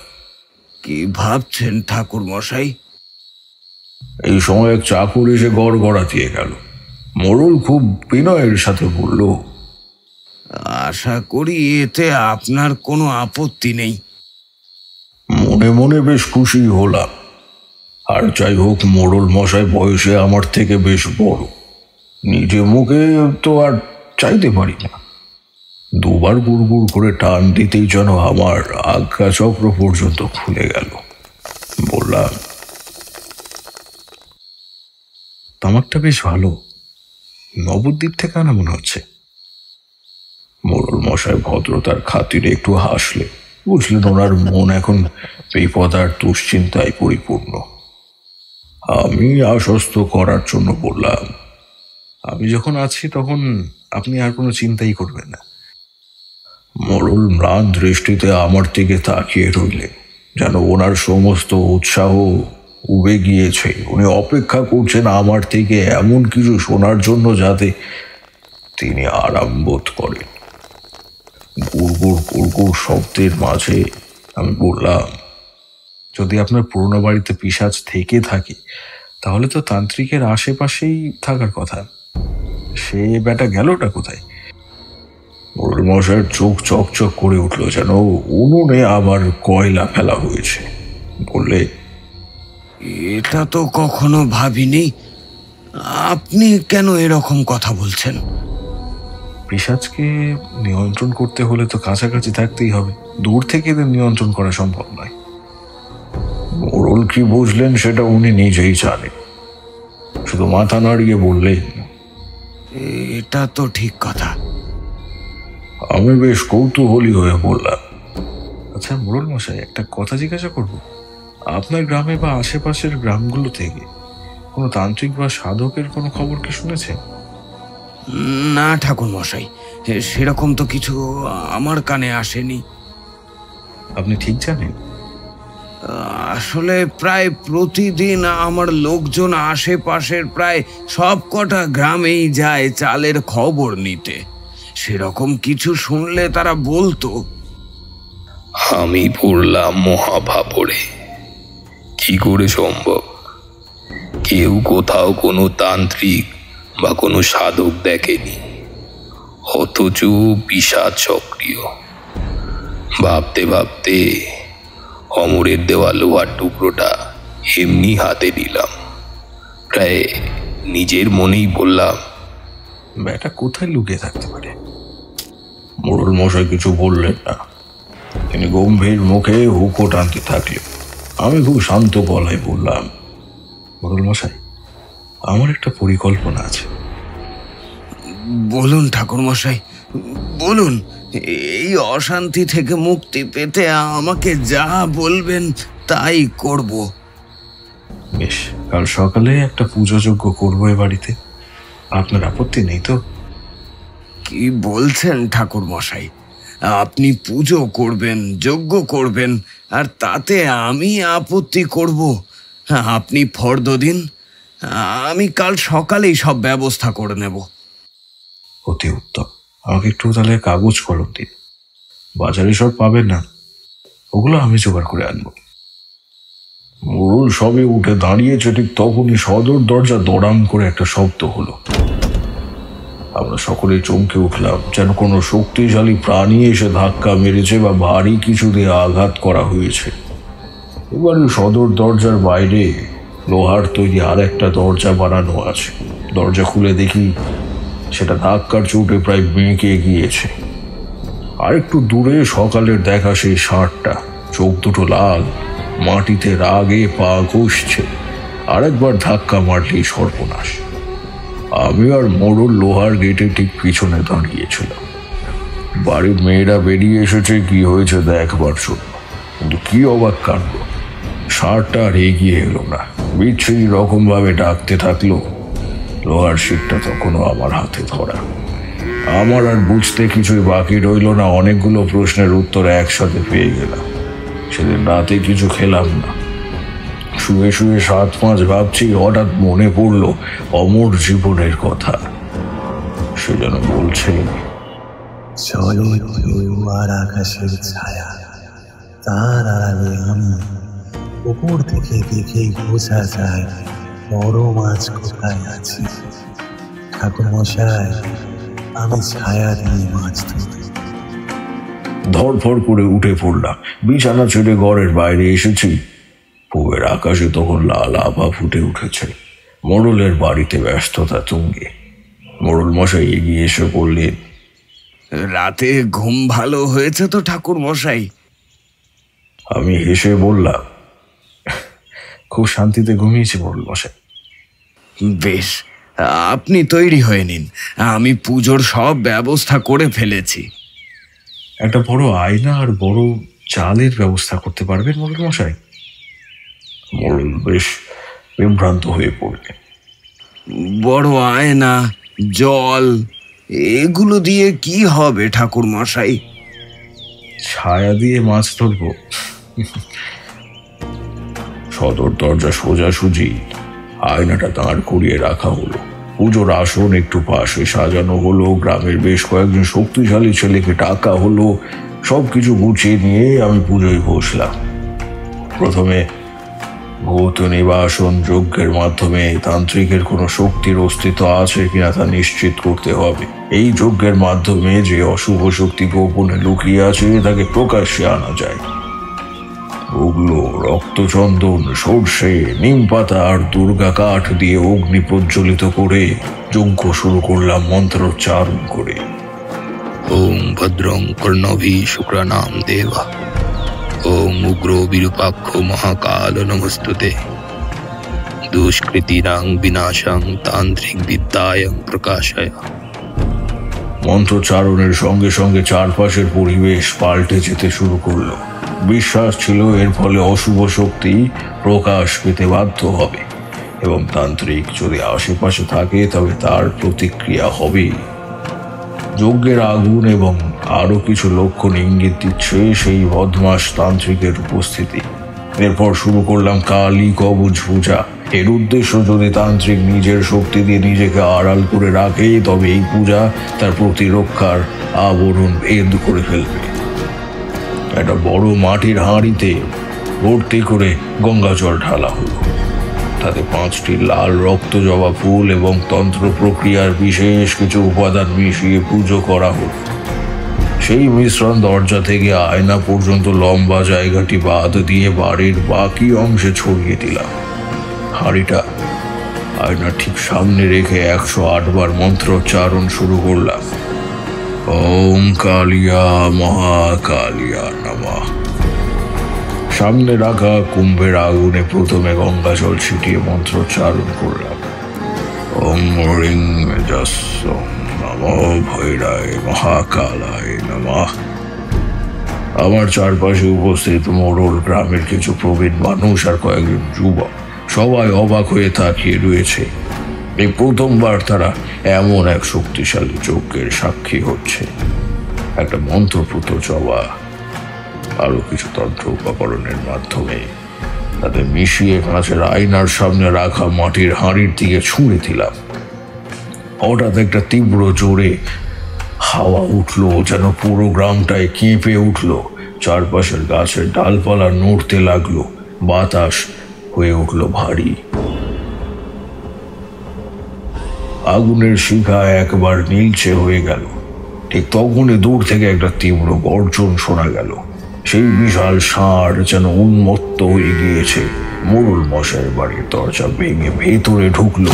কি ভাবছেন ঠাকুরমশাই? এই সময় এক চাকর এসে গড়গড়া দিয়ে গেল। মোড়ল খুব বিনয়ের সাথে বলল, আশা করি এতে আপনার কোনো আপত্তি নেই। মনে মনে বেশ খুশি হলাম। আর যাই হোক, মোড়ল মশাই বয়সে আমার থেকে বেশ বড়। নিজে মুখে তো আর চাইতে পারি না। দুবার গুড়গুড় করে টান দিতেই যেন আমার আজ্ঞা চক্র পর্যন্ত খুলে গেল। বললাম, তামাকটা বেশ ভালো, নবদ্বীপ থেকে আনা মনে হচ্ছে। মোড়ল মশাই ভদ্রতার খাতিরে একটু হাসলে। বুঝলেন, ওনার মন এখন বিপদ আর দুশ্চিন্তায় পরিপূর্ণ। আমি আশ্বস্ত করার জন্য বললাম, আমি যখন আছি তখন আপনি আর কোনো চিন্তাই করবেন না। মোড়ল ম্লান দৃষ্টিতে আমার দিকে তাকিয়ে রইলেন, যেন ওনার সমস্ত উৎসাহ উবে গিয়েছে। উনি অপেক্ষা করছেন আমার থেকে এমন কিছু শোনার জন্য যাতে তিনি আরাম বোধ করেন। গুড়গুড় গুড়গুড় শব্দের মাঝে আমি বললাম, যদি আপনার পুরনো বাড়িতে পিশাচ থেকে থাকে তাহলে তো তান্ত্রিকের আশেপাশেই থাকার কথা। সে বেটা গেলটা কোথায়? মোড়ল মশাইয়ের চোখ চকচক করে উঠল, যেন উনুনে আবার কয়লা ফেলা হয়েছে। বললে, এটা তো কখনো ভাবিনি। আপনি কেন এরকম কথা বলছেন? পিশাচকে নিয়ন্ত্রণ করতে হলে তো কাছাকাছি থাকতেই হবে, দূর থেকে এদের নিয়ন্ত্রণ করা সম্ভব নয়। মোড়ল কি বুঝলেন সেটা উনি নিজেই জানেন, শুধু মাথা নাড়িয়ে বললেন, এটা তো ঠিক কথা। আমি বেশ কৌতূহলী হয়ে বললাম, আচ্ছা মোড়ল মশাই, একটা কথা জিজ্ঞাসা করব। আপনার গ্রামে বা আশেপাশের গ্রামগুলো থেকে কোনো তান্ত্রিক বা সাধকের কোনো খবর কি শুনেছেন? না ঠাকুরমশাই, সেরকম তো কিছু আমার কানে আসেনি। আপনি ঠিক জানেন? আসলে প্রায় প্রতিদিন আমার লোকজন আশেপাশের প্রায় সব কটা গ্রামেই যায় চালের খবর নিতে। সেরকম কিছু শুনলে তারা বলতো। আমি পড়লাম মহাভাপরে। কি করে সম্ভব? কেউ কোথাও কোনো তান্ত্রিক বা কোনো সাধক দেখেনি, অথচ পিশাচ সক্রিয়। ভাবতে ভাবতে অমরের দেওয়া লোহার টুকরোটা এমনি হাতে নিলাম। প্রায় নিজের মনেই বললাম, ব্যাটা কোথায় লুকিয়ে থাকতে পারে? মোড়ল মশাই কিছু বললেন না। তিনি গম্ভীর মুখে হুকো টানতে থাকলেন। আমি খুব শান্ত গলায় বললাম, মোড়ল মশাই, আমার একটা পরিকল্পনা আছে। বলুন ঠাকুর মশাই, বলুন। এই অশান্তি থেকে মুক্তি পেতে আমাকে যা বলবেন তাই করব। বেশ, কাল সকালে একটা পুজো যজ্ঞ করবো এ বাড়িতে। আপনার আপত্তি নেই তো? কি বলছেন ঠাকুর মশাই? আপনি পুজো করবেন, যজ্ঞ করবেন, আর তাতে আমি আপত্তি করব? আপনি ফর্দ দিন, আমি কাল সকালেই সব ব্যবস্থা করে নেব। অতি উত্তম। আমাকে একটু তাহলে কাগজ কলম দিন। বাজারে সব পাবেন না, ওগুলো আমি জোগাড় করে আনবো। মোড়ল সবে উঠে দাঁড়িয়েছে, ঠিক তখনই সদর দরজা দড়াম করে একটা শব্দ হলো। আমরা সকলে চমকে উঠলাম, যেন কোনো শক্তিশালী প্রাণী এসে ধাক্কা মেরেছে বা ভারী কিছু দিয়ে আঘাত করা হয়েছে। এবারে সদর দরজার বাইরে লোহার তৈরি আর একটা দরজা বানানো আছে। দরজা খুলে দেখি সেটা ধাক্কার চোটে প্রায় বেঁকে গিয়েছে। আরেকটু দূরে সকালের দেখা সেই ষাঁড়টা, চোখ দুটো লাল, মাটিতে রাগে পা ঘষছে। আরেকবার ধাক্কা মারলেই সর্বনাশ। আমি আর মোড়ল লোহার গেটে ঠিক পিছনে দাঁড়িয়েছিলাম। বাড়ির মেয়েরা বেরিয়ে এসেছে কি হয়েছে দেখবার জন্য, কিন্তু কি অবাক কাণ্ড, ষাঁড়টা আর এগিয়ে এলো না, বিচ্ছিরি রকম ভাবে ডাকতে থাকলো। লোহার শিকটা তখনও আমার হাতে ধরা। আমার আর বুঝতে কিছুই বাকি রইল না, অনেকগুলো প্রশ্নের উত্তর একসাথে পেয়ে গেলাম। সেদিন রাতে কিছু খেলাম না, শুয়ে শুয়ে 7-5 ভাবছি, হঠাৎ মনে পড়ল অমর জীবনের কথা। সে যেন বলছে, জলে ঢেউ আর আকাশের ছায়া, তার আড়ালে আমি, উপর থেকে দেখেই বোঝা যায় বড় মাছ কোথায় আছে। ঠাকুর মশাই, আমি ছায়া দিয়ে মাছ ধরি। ধরফর করে উঠে পড়লাম, বিছানা ছেড়ে ঘরের বাইরে এসেছি। পূবের আকাশে তখন লাল আভা ফুটে উঠেছে। মোড়লের বাড়িতে ব্যস্ততা তুঙ্গে। মোড়ল মশাই এগিয়ে এসে বললেন, রাতে ঘুম ভালো হয়েছে তো ঠাকুর মশাই? আমি হেসে বললাম, খুব শান্তিতে ঘুমিয়েছি মোড়ল মশাই। বেশ, আপনি তৈরি হয়ে নিন, আমি পুজোর সব ব্যবস্থা করে ফেলেছি। একটা বড় আয়না আর বড় চালের ব্যবস্থা করতে পারবেন মোড়ল মশাই? মোড়ল বেশ বিভ্রান্ত হয়ে পড়লেন। বড় আয়না, জল, এগুলো দিয়ে কি হবে ঠাকুর মশাই? ছায়া দিয়ে মাছ ধরবো। সদর দরজা সোজাসুজি, আয়নাটা দাঁড় করিয়ে রাখা হলো। পুজোর আসন একটু পাশে সাজানো হলো। গ্রামের বেশ কয়েকজন শক্তিশালী ছেলেকে ডাকা হলো। সবকিছু গুছিয়ে নিয়ে আমি পুজোয় বসলাম। প্রথমে ভূত নিবাসন যজ্ঞের মাধ্যমে তান্ত্রিকের কোনো শক্তির অস্তিত্ব আছে কিনা তা নিশ্চিত করতে হবে। এই যজ্ঞের মাধ্যমে যে অশুভ শক্তি গোপনে লুকিয়ে আছে তাকে প্রকাশ্যে আনা যায়। ওগুলো রক্তচন্দন, সর্ষে, নিম পাতা আর দুর্গা কাঠ দিয়ে অগ্নি প্রজ্বলিত করে যজ্ঞ শুরু করলাম মন্ত্রোচ্চারণ করে। ওম ভদ্রং কর্ণভি শুক্রানাম দেবা, ওম উগ্র বিরূপাক্ষ মহাকাল নমস্তুতে, দুষ্কৃতিনাং বিনাশাং তান্ত্রিক বিদ্যায়ং প্রকাশয়। মন্ত্রোচ্চারণের সঙ্গে সঙ্গে চারপাশের পরিবেশ পাল্টে যেতে শুরু করলো। বিশ্বাস ছিল এর ফলে অশুভ শক্তি প্রকাশ পেতে বাধ্য হবে এবং তান্ত্রিক যদি আশেপাশে থাকে তবে তার প্রতিক্রিয়া হবে। যজ্ঞের আগুন এবং আরো কিছু লক্ষণ ইঙ্গিত দিচ্ছে সেই বদমাস তান্ত্রিকের উপস্থিতি। এরপর শুরু করলাম কালী কবচ পূজা। এর উদ্দেশ্য, যদি তান্ত্রিক নিজের শক্তি দিয়ে নিজেকে আড়াল করে রাখে তবে এই পূজা তার প্রতিরক্ষার আবরণ ভেদ করে ফেলবে। একটা বড় মাটির হাঁড়িতে ভর্তি করে গঙ্গা জল ঢালা হলো। তাতে 5টি লাল রক্ত জবা ফুল এবং তন্ত্র প্রক্রিয়ার বিশেষ কিছু উপাদান মিশিয়ে পুজো করা হলো। সেই মিশ্রণ দরজা থেকে আয়না পর্যন্ত লম্বা জায়গাটি বাদ দিয়ে বাড়ির বাকি অংশে ছড়িয়ে দিলাম। হাঁড়িটা আয়নার ঠিক সামনে রেখে 108 বার মন্ত্রোচ্চারণ শুরু করলাম। ওম কালিয়া মহাকালিয়া নমঃ। সামনে রাখা কুম্ভের আগুনে প্রথমে গঙ্গা জল ছিটিয়ে মন্ত্রোচ্চারণ করলাম। ওম রিং মেজাস্য নমঃ ভৈরায় মহাকালায় নমঃ। আমার চারপাশে উপস্থিত মোড়ল, গ্রামের কিছু প্রবীণ মানুষ আর কয়েকজন যুবক সবাই অবাক হয়ে তাকিয়ে রয়েছে। এই প্রথমবার তারা এমন এক শক্তিশালী যজ্ঞের সাক্ষী হচ্ছে। একটা মন্ত্রপুত জবা আরো কিছু তন্ত্র উপকরণের মাধ্যমে তাদের মিশিয়ে কাঁচের আয়নার সামনে রাখা মাটির হাঁড়ির দিকে ছুঁড়ে দিলাম। হঠাৎ একটা তীব্র জোরে হাওয়া উঠলো, যেন পুরো গ্রামটায় কেঁপে উঠলো। চারপাশের গাছের ডালপালা নড়তে লাগলো, বাতাস হয়ে উঠলো ভারী। আগুনের শিখা একবার নীলচে হয়ে গেল। ঠিক তখনই দূর থেকে একটা তীব্র গর্জন শোনা গেল। সেই বিশাল ষাঁড় যেন উন্মত্ত হয়ে গিয়েছে। মোড়ল মশাইয়ের বাড়ির দরজা ভেঙে ভেতরে ঢুকলো।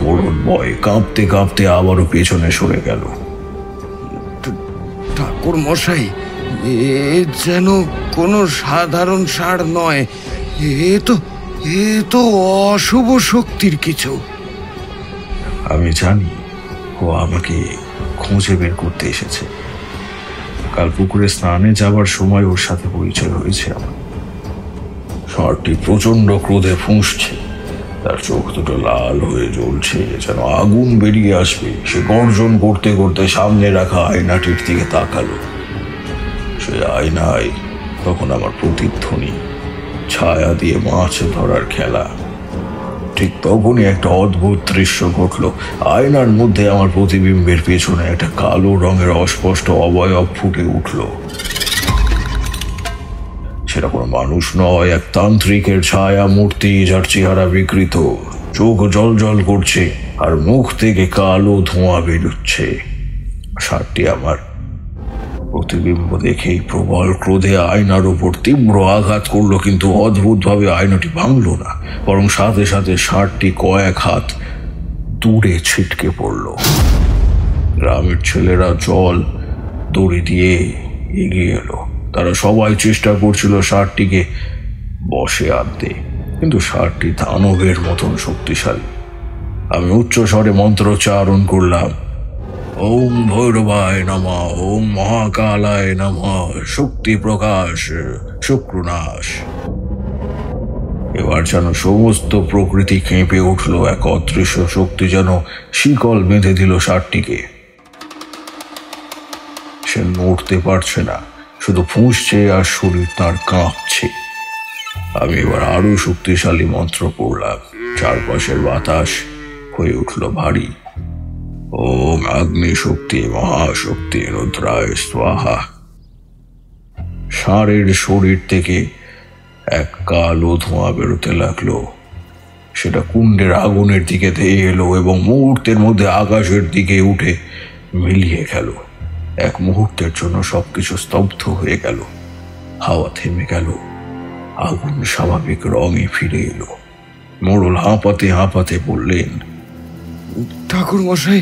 মোড়ল ভয় কাঁপতে কাঁপতে আবারও পেছনে সরে গেল। ঠাকুর মশাই, এ যেন কোনো সাধারণ ষাঁড় নয়, এ তো অশুভ শক্তির কিছু। আমি জানি ও আমাকে খুঁজে বের করতে এসেছে। কাল পুকুরে স্নানে যাবার সময় ওর সাথে পরিচয় হয়েছে আমার। ষাঁড়টি প্রচন্ড ক্রোধে ফুঁসছে, তার চোখ দুটো লাল হয়ে জ্বলছে, যেন আগুন বেরিয়ে আসবে। সে গর্জন করতে করতে সামনে রাখা আয়নাটির দিকে তাকালো। সে আয়নায় তখন আমার প্রতিধ্বনি, ছায়া দিয়ে মাছ ধরার খেলা। ঠিক তখনই একটা অদ্ভুত দৃশ্য ঘটলো। আয়নার মধ্যে আমার প্রতিবিম্বের পেছনে একটা কালো রঙের অস্পষ্ট অবয়ব ফুটে উঠল। সেটা কোনো মানুষ নয়, এক তান্ত্রিকের ছায়া মূর্তি, যার চেহারা বিকৃত, চোখ জল জল করছে আর মুখ থেকে কালো ধোঁয়া বেরোচ্ছে। ষাঁড়টি আমার প্রতিবিম্ব দেখেই প্রবল ক্রোধে আয়নার উপর তীব্র আঘাত করলো, কিন্তু অদ্ভুতভাবে আয়নাটি ভাঙল না, বরং সাথে সাথে ষাঁড়টি কয়েক হাত দূরে ছিটকে পড়ল। গ্রামের ছেলেরা জল দড়ি দিয়ে এগিয়ে এলো। তারা সবাই চেষ্টা করছিল ষাঁড়টিকে বশে আনতে, কিন্তু ষাঁড়টি দানবের মতন শক্তিশালী। আমি উচ্চ স্বরে মন্ত্রোচ্চারণ করলাম, ওম ভৈরবায় নমঃ, ওম মহাকালায় নমঃ, শক্তি প্রকাশ শুক্রনাশ। এবার যেন সমস্ত প্রকৃতি কেঁপে উঠল। এক অদৃশ্য শক্তি যেন শিকল বেঁধে দিল ষাঁড়টিকে। সে নড়তে পারছে না, শুধু ফুঁসছে আর শরীর তার কাঁপছে। আমি এবার আরো শক্তিশালী মন্ত্র পড়লাম। চারপাশের বাতাস হয়ে উঠল ভারী। ওম অগ্নি শক্তি মহাশক্তি রুদ্রায় স্বাহা। ষাঁড়ের শরীর থেকে এক কালো ধোঁয়া বেরোতে লাগলো। সেটা কুণ্ডের আগুনের দিকে ধেয়ে এলো এবং মুহূর্তের মধ্যে আকাশের দিকে উঠে মিলিয়ে গেল। এক মুহূর্তের জন্য সবকিছু স্তব্ধ হয়ে গেল। হাওয়া থেমে গেল, আগুন স্বাভাবিক রঙে ফিরে এলো। মোড়ল হাঁপাতে হাঁপাতে বললেন, ঠাকুর মশাই,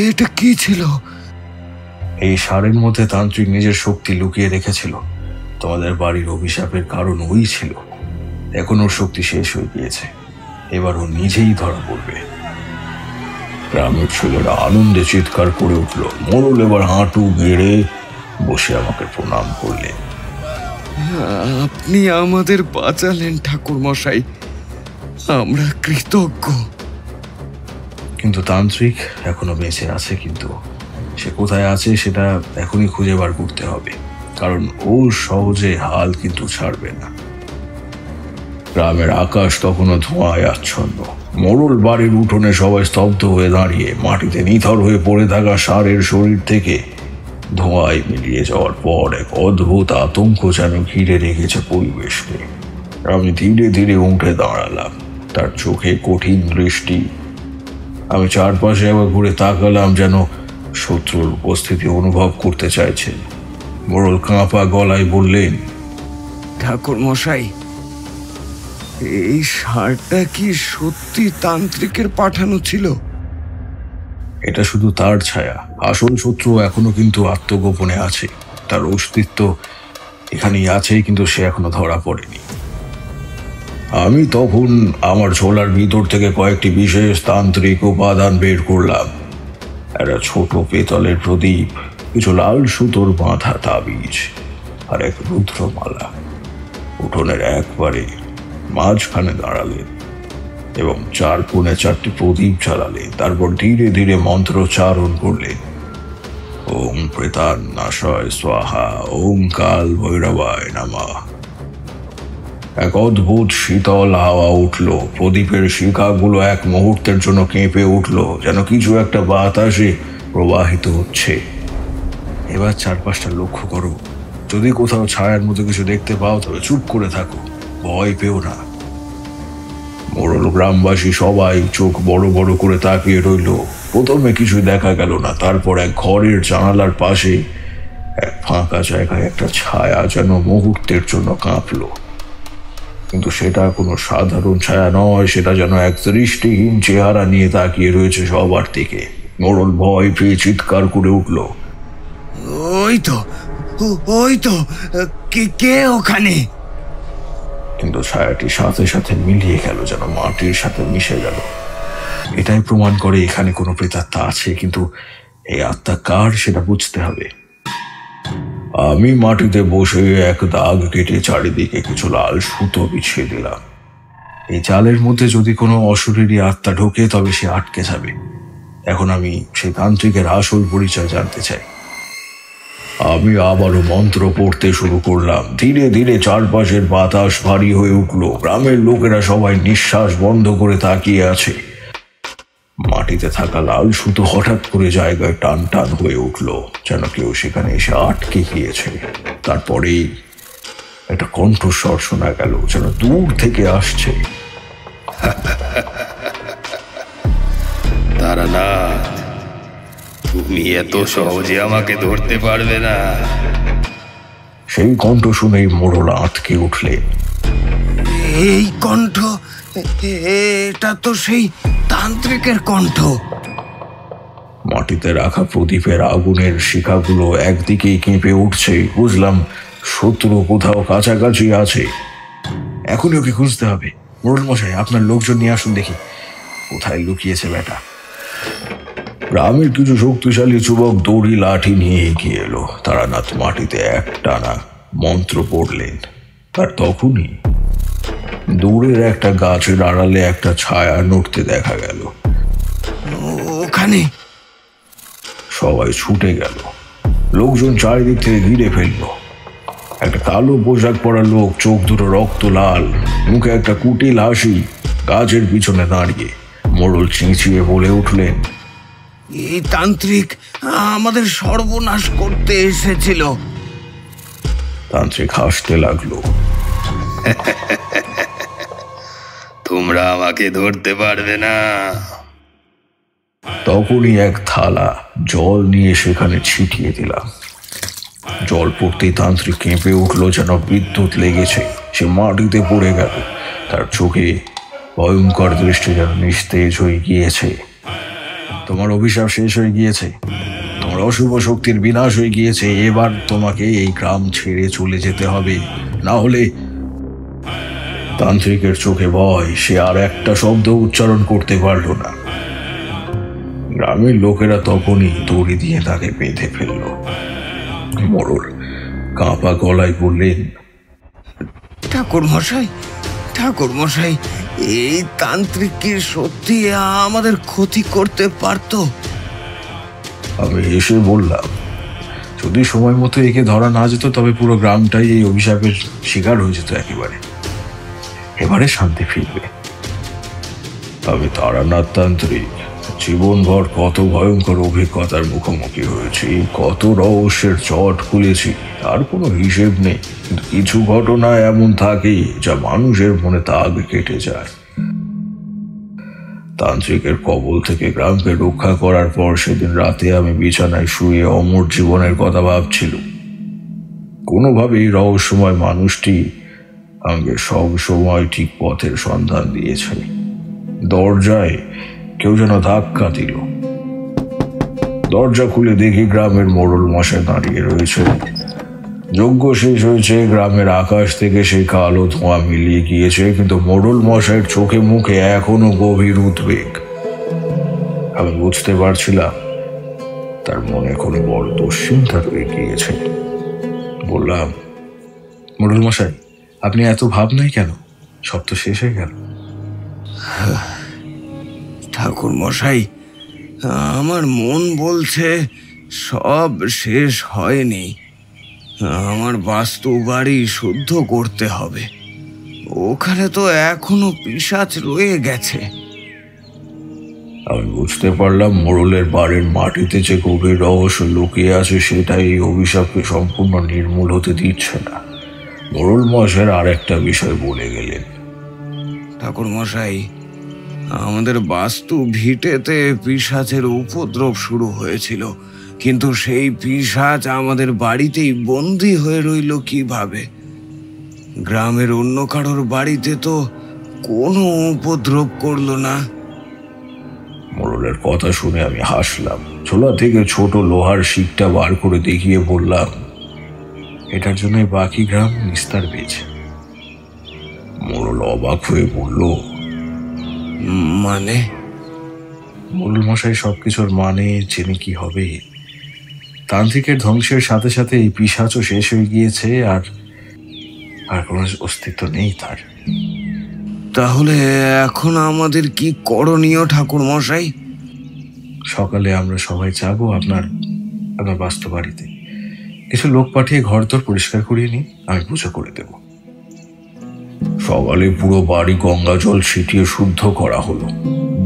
এটা কি ছিল? এই ষাঁড়ের মধ্যে তান্ত্রিক নিজের শক্তি লুকিয়ে রেখেছিল। তোমাদের বাড়ির অভিশাপের কারণ ওই ছিল। এখন ওর শক্তি শেষ হয়ে গিয়েছে, এবার ও নিজেই ধরা পড়বে। গ্রামের ছেলেরা আনন্দে চিৎকার করে উঠল। মোড়ল এবার হাঁটু গেড়ে বসে আমাকে প্রণাম করলেন। আপনি আমাদের বাঁচালেন ঠাকুর মশাই, আমরা কৃতজ্ঞ। কিন্তু তান্ত্রিক এখনো বেঁচে আছে, কিন্তু সে কোথায় আছে সেটা এখনই খুঁজে বার করতে হবে, কারণ ও সহজে হাল কিন্তু ছাড়বে না। গ্রামের আকাশ তখনও ধোঁয়ায় আচ্ছন্ন। মোড়ল বাড়ির উঠোনে সবাই স্তব্ধ হয়ে দাঁড়িয়ে। মাটিতে নিথর হয়ে পড়ে থাকা ষাঁড়ের শরীর থেকে ধোঁয়ায় মিলিয়ে যাওয়ার পর এক অদ্ভুত আতঙ্ক যেন ঘিরে রেখেছে পরিবেশকে। আমি ধীরে ধীরে উঠে দাঁড়ালাম, তার চোখে কঠিন দৃষ্টি। আমি চারপাশে আবার ঘুরে তাকালাম, যেন শত্রুর উপস্থিতি অনুভব করতে চাইছেন। মোড়ল কাঁপা গলায় বললেন, ঠাকুর মশাই, এই ষাঁড়টা কি সত্যি তান্ত্রিকের পাঠানো ছিল? এটা শুধু তার ছায়া, আসল শত্রু এখনো কিন্তু আত্মগোপনে আছে। তার অস্তিত্ব এখানেই আছে, কিন্তু সে এখনো ধরা পড়েনি। আমি তখন আমার ঝোলার ভিতর থেকে কয়েকটি বিশেষ তান্ত্রিক উপাদান বের করলাম। একটা ছোট পেতলের প্রদীপ, কিছু লাল সুতোর বাঁধা তাবিজ আর এক রুদ্রমালা। উঠোনের একবারে মাঝখানে দাঁড়ালেন এবং 4 কোণে 4টি প্রদীপ জ্বালালেন। তারপর ধীরে ধীরে মন্ত্রোচ্চারণ করলেন, ওম প্রেতান্নাশয় স্বাহা, ওম কাল ভৈরবায় নমঃ। এক অদ্ভুত শীতল হাওয়া উঠল। প্রদীপের শিখাগুলো এক মুহূর্তের জন্য কেঁপে উঠল, যেন কিছু একটা বাতাসে প্রবাহিত হচ্ছে। এবার চারপাশটা লক্ষ্য করো। যদি কোথাও ছায়ার মতো কিছু দেখতে পাও তবে চুপ করে থাকো, ভয় পেও না। মোড়ল গ্রামবাসী সবাই চোখ বড় বড় করে তাকিয়ে রইল। প্রথমে কিছু দেখা গেল না। তারপর এক ঘরের জানালার পাশে এক ফাঁকা জায়গায় একটা ছায়া যেন মুহূর্তের জন্য কাঁপলো। কিন্তু সেটা কোনো সাধারণ ছায়া নয়, সেটা যেন এক দৃষ্টিহীন চেহারা নিয়ে তাকিয়ে রয়েছে সবার দিকে। মোড়ল ভয় পেয়ে চিৎকার করে উঠল, ওই তো, ওই তো, কে ওখানে? কিন্তু ছায়াটি সাথে সাথে মিলিয়ে গেল, যেন মাটির সাথে মিশে গেল। এটাই প্রমাণ করে এখানে কোনো প্রেতাত্মা আছে, কিন্তু এই আত্মা কার সেটা বুঝতে হবে। আমি মাটিতে বসে এক দাগ কেটে চারিদিকে কিছু লাল সুতো বিছিয়ে দিলাম। এই জালের মধ্যে যদি কোনো অশরীরী আত্মা ঢোকে তবে সে আটকে যাবে। এখন আমি সেই তান্ত্রিকের আসল পরিচয় জানতে চাই। আমি আবারও মন্ত্র পড়তে শুরু করলাম। ধীরে ধীরে চারপাশের বাতাস ভারী হয়ে উঠল। গ্রামের লোকেরা সবাই নিঃশ্বাস বন্ধ করে তাকিয়ে আছে। মাটিতে থাকা লাল সুতো হঠাৎ করে জায়গায় টান টান হয়ে উঠল, যেন কেউ সেখানে এসে আটকে গিয়েছে। তারপরেই একটা কণ্ঠস্বর শোনা গেল, যেন দূর থেকে আসছে, তারানাথ, তুমি এত সহজে আমাকে ধরতে পারবে না। সেই কণ্ঠ শুনেই মোড়ল আঁতকে উঠলেন। এই কণ্ঠ, এটা তো সেই তান্ত্রিকের কণ্ঠ। মাটিতে রাখা প্রদীপের আগুনের শিখাগুলো একদিকেই কেঁপে উঠছে। বুঝলাম শত্রু কোথাও কাছাকাছি আছে। এখনই ওকে খুঁজতে হবে। মোড়ল মশাই, আপনার লোকজন নিয়ে আসুন, দেখি কোথায় লুকিয়েছে বেটা। গ্রামের কিছু শক্তিশালী যুবক দড়ি লাঠি নিয়ে এগিয়ে এলো। তারানাথ মাটিতে একটানা মন্ত্র পড়লেন, আর তখনই দূরের একটা গাছের আড়ালে একটা ছায়া নড়তে দেখা গেল। ওখানে সবাই ছুটে গেল। লোকজন চারিদিক থেকে ঘিরে ফেলল। একটা কালো পোশাক পরা লোক, চোখ দুটো রক্ত লাল, মুখে একটা কুটিল হাসি, গাছের পিছনে দাঁড়িয়ে। মোড়ল চেঁচিয়ে বলে উঠলেন, এই তান্ত্রিক আমাদের সর্বনাশ করতে এসেছিল। তান্ত্রিক হাসতে লাগলো। তোমরা আমাকে ধরতে পারবে না। তখনই এক থালা জল নিয়ে সেখানে ছিটিয়ে দিলাম। জল পড়তেই তান্ত্রিক কেঁপে উঠল, যেন বিদ্যুৎ লেগেছে। সে মাটিতে পড়ে গেল। তার চোখে ভয়ঙ্কর দৃষ্টি যেন নিস্তেজ হয়ে গিয়েছে। তোমার অভিশাপ শেষ হয়ে গিয়েছে, তোমার অশুভ শক্তির বিনাশ হয়ে গিয়েছে। এবার তোমাকে এই গ্রাম ছেড়ে চলে যেতে হবে, না হলে। তান্ত্রিকের চোখে ভয়, সে আর একটা শব্দ উচ্চারণ করতে পারল না। গ্রামের লোকেরা তখনই দড়ি দিয়ে তাকে বেঁধে ফেলল। মোড়ল কাঁপা গলায় বললেন, ঠাকুর মশাই, ঠাকুর মশাই, এই তান্ত্রিক কি সত্যি আমাদের ক্ষতি করতে পারত? আমি এসে বললাম, যদি সময় মতো একে ধরা না যেত তবে পুরো গ্রামটাই এই অভিশাপের শিকার হয়ে যেত একেবারে। এবারে শান্তি ফিরবে। আমি তারানাথ তান্ত্রিক। জীবনভর কত ভয়ঙ্কর অভিজ্ঞতার মুখোমুখি হয়েছি, কত রহস্যের চট খুলেছি, তার কোনো হিসেব নেই। কিন্তু কিছু ঘটনা এমন থাকে যা মানুষের মনে দাগ কেটে যায়। তান্ত্রিকের কবল থেকে গ্রামকে রক্ষা করার পর সেদিন রাতে আমি বিছানায় শুয়ে অমর জীবনের কথা ভাবছিলাম। কোনোভাবেই রহস্যময় মানুষটি আমাকে সব সময় ঠিক পথের সন্ধান দিয়েছে। দরজায় কেউ যেন ধাক্কা দিল। দরজা খুলে দেখি গ্রামের মোড়ল মশাই দাঁড়িয়ে রয়েছে। যজ্ঞ শেষ হয়েছে, গ্রামের আকাশ থেকে সেই কালো ধোঁয়া মিলিয়ে গিয়েছে, কিন্তু মোড়ল মশাইয়ের চোখে মুখে এখনো গভীর উদ্বেগ। আমি বুঝতে পারছিলাম তার মনে কোনো বড় দুশ্চিন্তা রয়ে গিয়েছে। বললাম, মোড়ল মশাই, আপনি এত ভাবনাই কেন? সব তো শেষ হয়ে গেল। ঠাকুর মশাই, আমার মন বলছে সব শেষ হয়নি। আমার বাস্তু বাড়ি শুদ্ধ করতে হবে। ওখানে তো এখনো পিশাচ রয়ে গেছে। আমি বুঝতে পারলাম মোড়লের বাড়ির মাটিতে যে গভীর রহস্য লুকিয়ে আছে সেটাই এই অভিশাপকে সম্পূর্ণ নির্মূল হতে দিচ্ছে না। মোড়ল মশাই আর একটা বিষয় বলে গেলেন। ঠাকুর মশাই, আমাদের বাস্তু ভিটেতে পিশাচের উপদ্রব শুরু হয়েছিল, কিন্তু সেই পিশাচ আমাদের বাড়িতেই বন্দী হয়ে রইল কিভাবে? গ্রামের অন্য কারোর বাড়িতে তো কোনো উপদ্রব করলো না। মোড়লের কথা শুনে আমি হাসলাম। ছোলা থেকে ছোট লোহার শিকটা বার করে দেখিয়ে বললাম, এটার জন্য বাকি গ্রাম নিস্তার পেয়েছে। মোড়ল অবাক হয়ে বলল, মানে? মোড়ল মশাই সবকিছুর মানে জেনে কি হবে? তান্ত্রিকের ধ্বংসের সাথে সাথে এই পিশাচও শেষ হয়ে গিয়েছে, আর কোনো অস্তিত্ব নেই তার। তাহলে এখন আমাদের কি করণীয় ঠাকুর মশাই? সকালে আমরা সবাই যাবো আপনার বাস্তু বাড়িতে। কিছু লোক পাঠিয়ে ঘরদোর পরিষ্কার করিয়ে নিই, আমি পুজো করে দেব। সকালে পুরো বাড়ি গঙ্গা জল ছিটিয়ে শুদ্ধ করা হলো।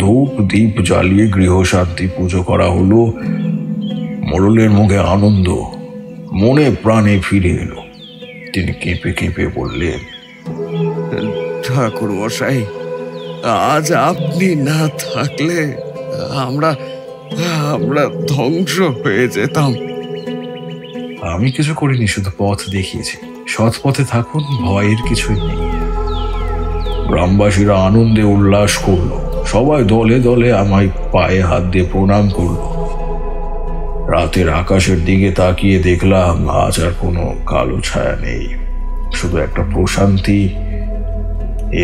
ধূপ দীপ জ্বালিয়ে গৃহশান্তি পুজো করা হলো। মোড়লের মুখে আনন্দ, মনে প্রাণে ফিরে এলো। তিনি কেঁপে কেঁপে বললেন, ঠাকুর মশাই, আজ আপনি না থাকলে আমরা ধ্বংস হয়ে যেতাম। আমি কিছু করিনি, শুধু পথ দেখিয়েছি। সৎ পথে থাকুন, ভয়ের কিছুই নেই। গ্রামবাসীরা আনন্দে উল্লাস করলো। সবাই দলে দলে আমায় পায়ে হাত দিয়ে প্রণাম করলো। রাতের আকাশের দিকে তাকিয়ে দেখলাম আজ আর কোনো কালো ছায়া নেই, শুধু একটা প্রশান্তি।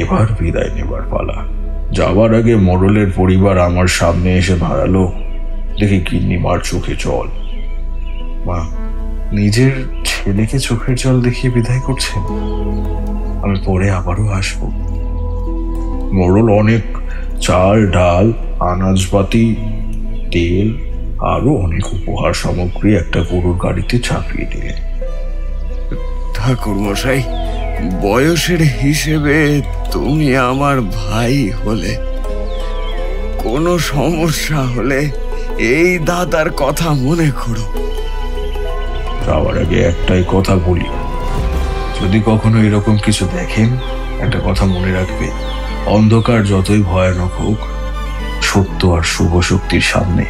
এবার বিদায় নেবার পালা। যাবার আগে মোড়লের পরিবার আমার সামনে এসে দাঁড়ালো। দেখি গিন্নিমার চোখে জল। মা, নিজের ছেলেকে চোখের জল দেখিয়ে বিদায় করছেন? আমি পরে আবারও আসবো। মোড়ল অনেক চাল ডাল আনাজপাতি তেল আরো অনেক উপহার সামগ্রী একটা গরুর গাড়িতে চাপিয়ে দিলেন। ঠাকুর মশাই, বয়সের হিসেবে তুমি আমার ভাই হলে, কোনো সমস্যা হলে এই দাদার কথা মনে করো। যাওয়ার আগে একটাই কথা বলি, যদি কখনো এরকম কিছু দেখেন, একটা কথা মনে রাখবে, অন্ধকার যতই ভয়ানক হোক, সত্য আর শুভ শক্তির সামনে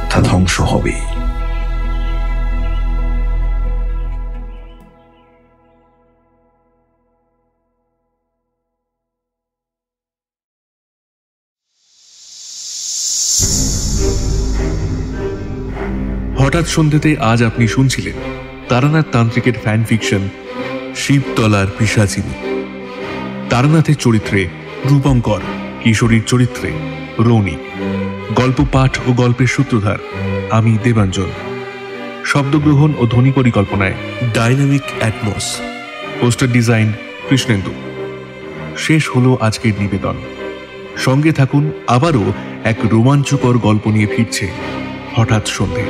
তা ধ্বংস হবেই। হঠাৎ সন্ধ্যেতে আজ আপনি শুনছিলেন তারানাথ তান্ত্রিকের ফ্যান ফিকশন শিবতলার পিশাচিনী। তারানাথের চরিত্রে রূপঙ্কর, কিশোরীর চরিত্রে রৌনিক। গল্প পাঠ ও গল্পের সূত্রধার আমি দেবাঞ্জন। শব্দগ্রহণ ও ধ্বনি পরিকল্পনায় dynamic atoms. Poster design Krishnendu. শেষ হলো আজকের নিবেদন। সঙ্গে থাকুন, আবারও এক রোমাঞ্চকর গল্প নিয়ে ফিরছে হঠাৎ সন্ধে।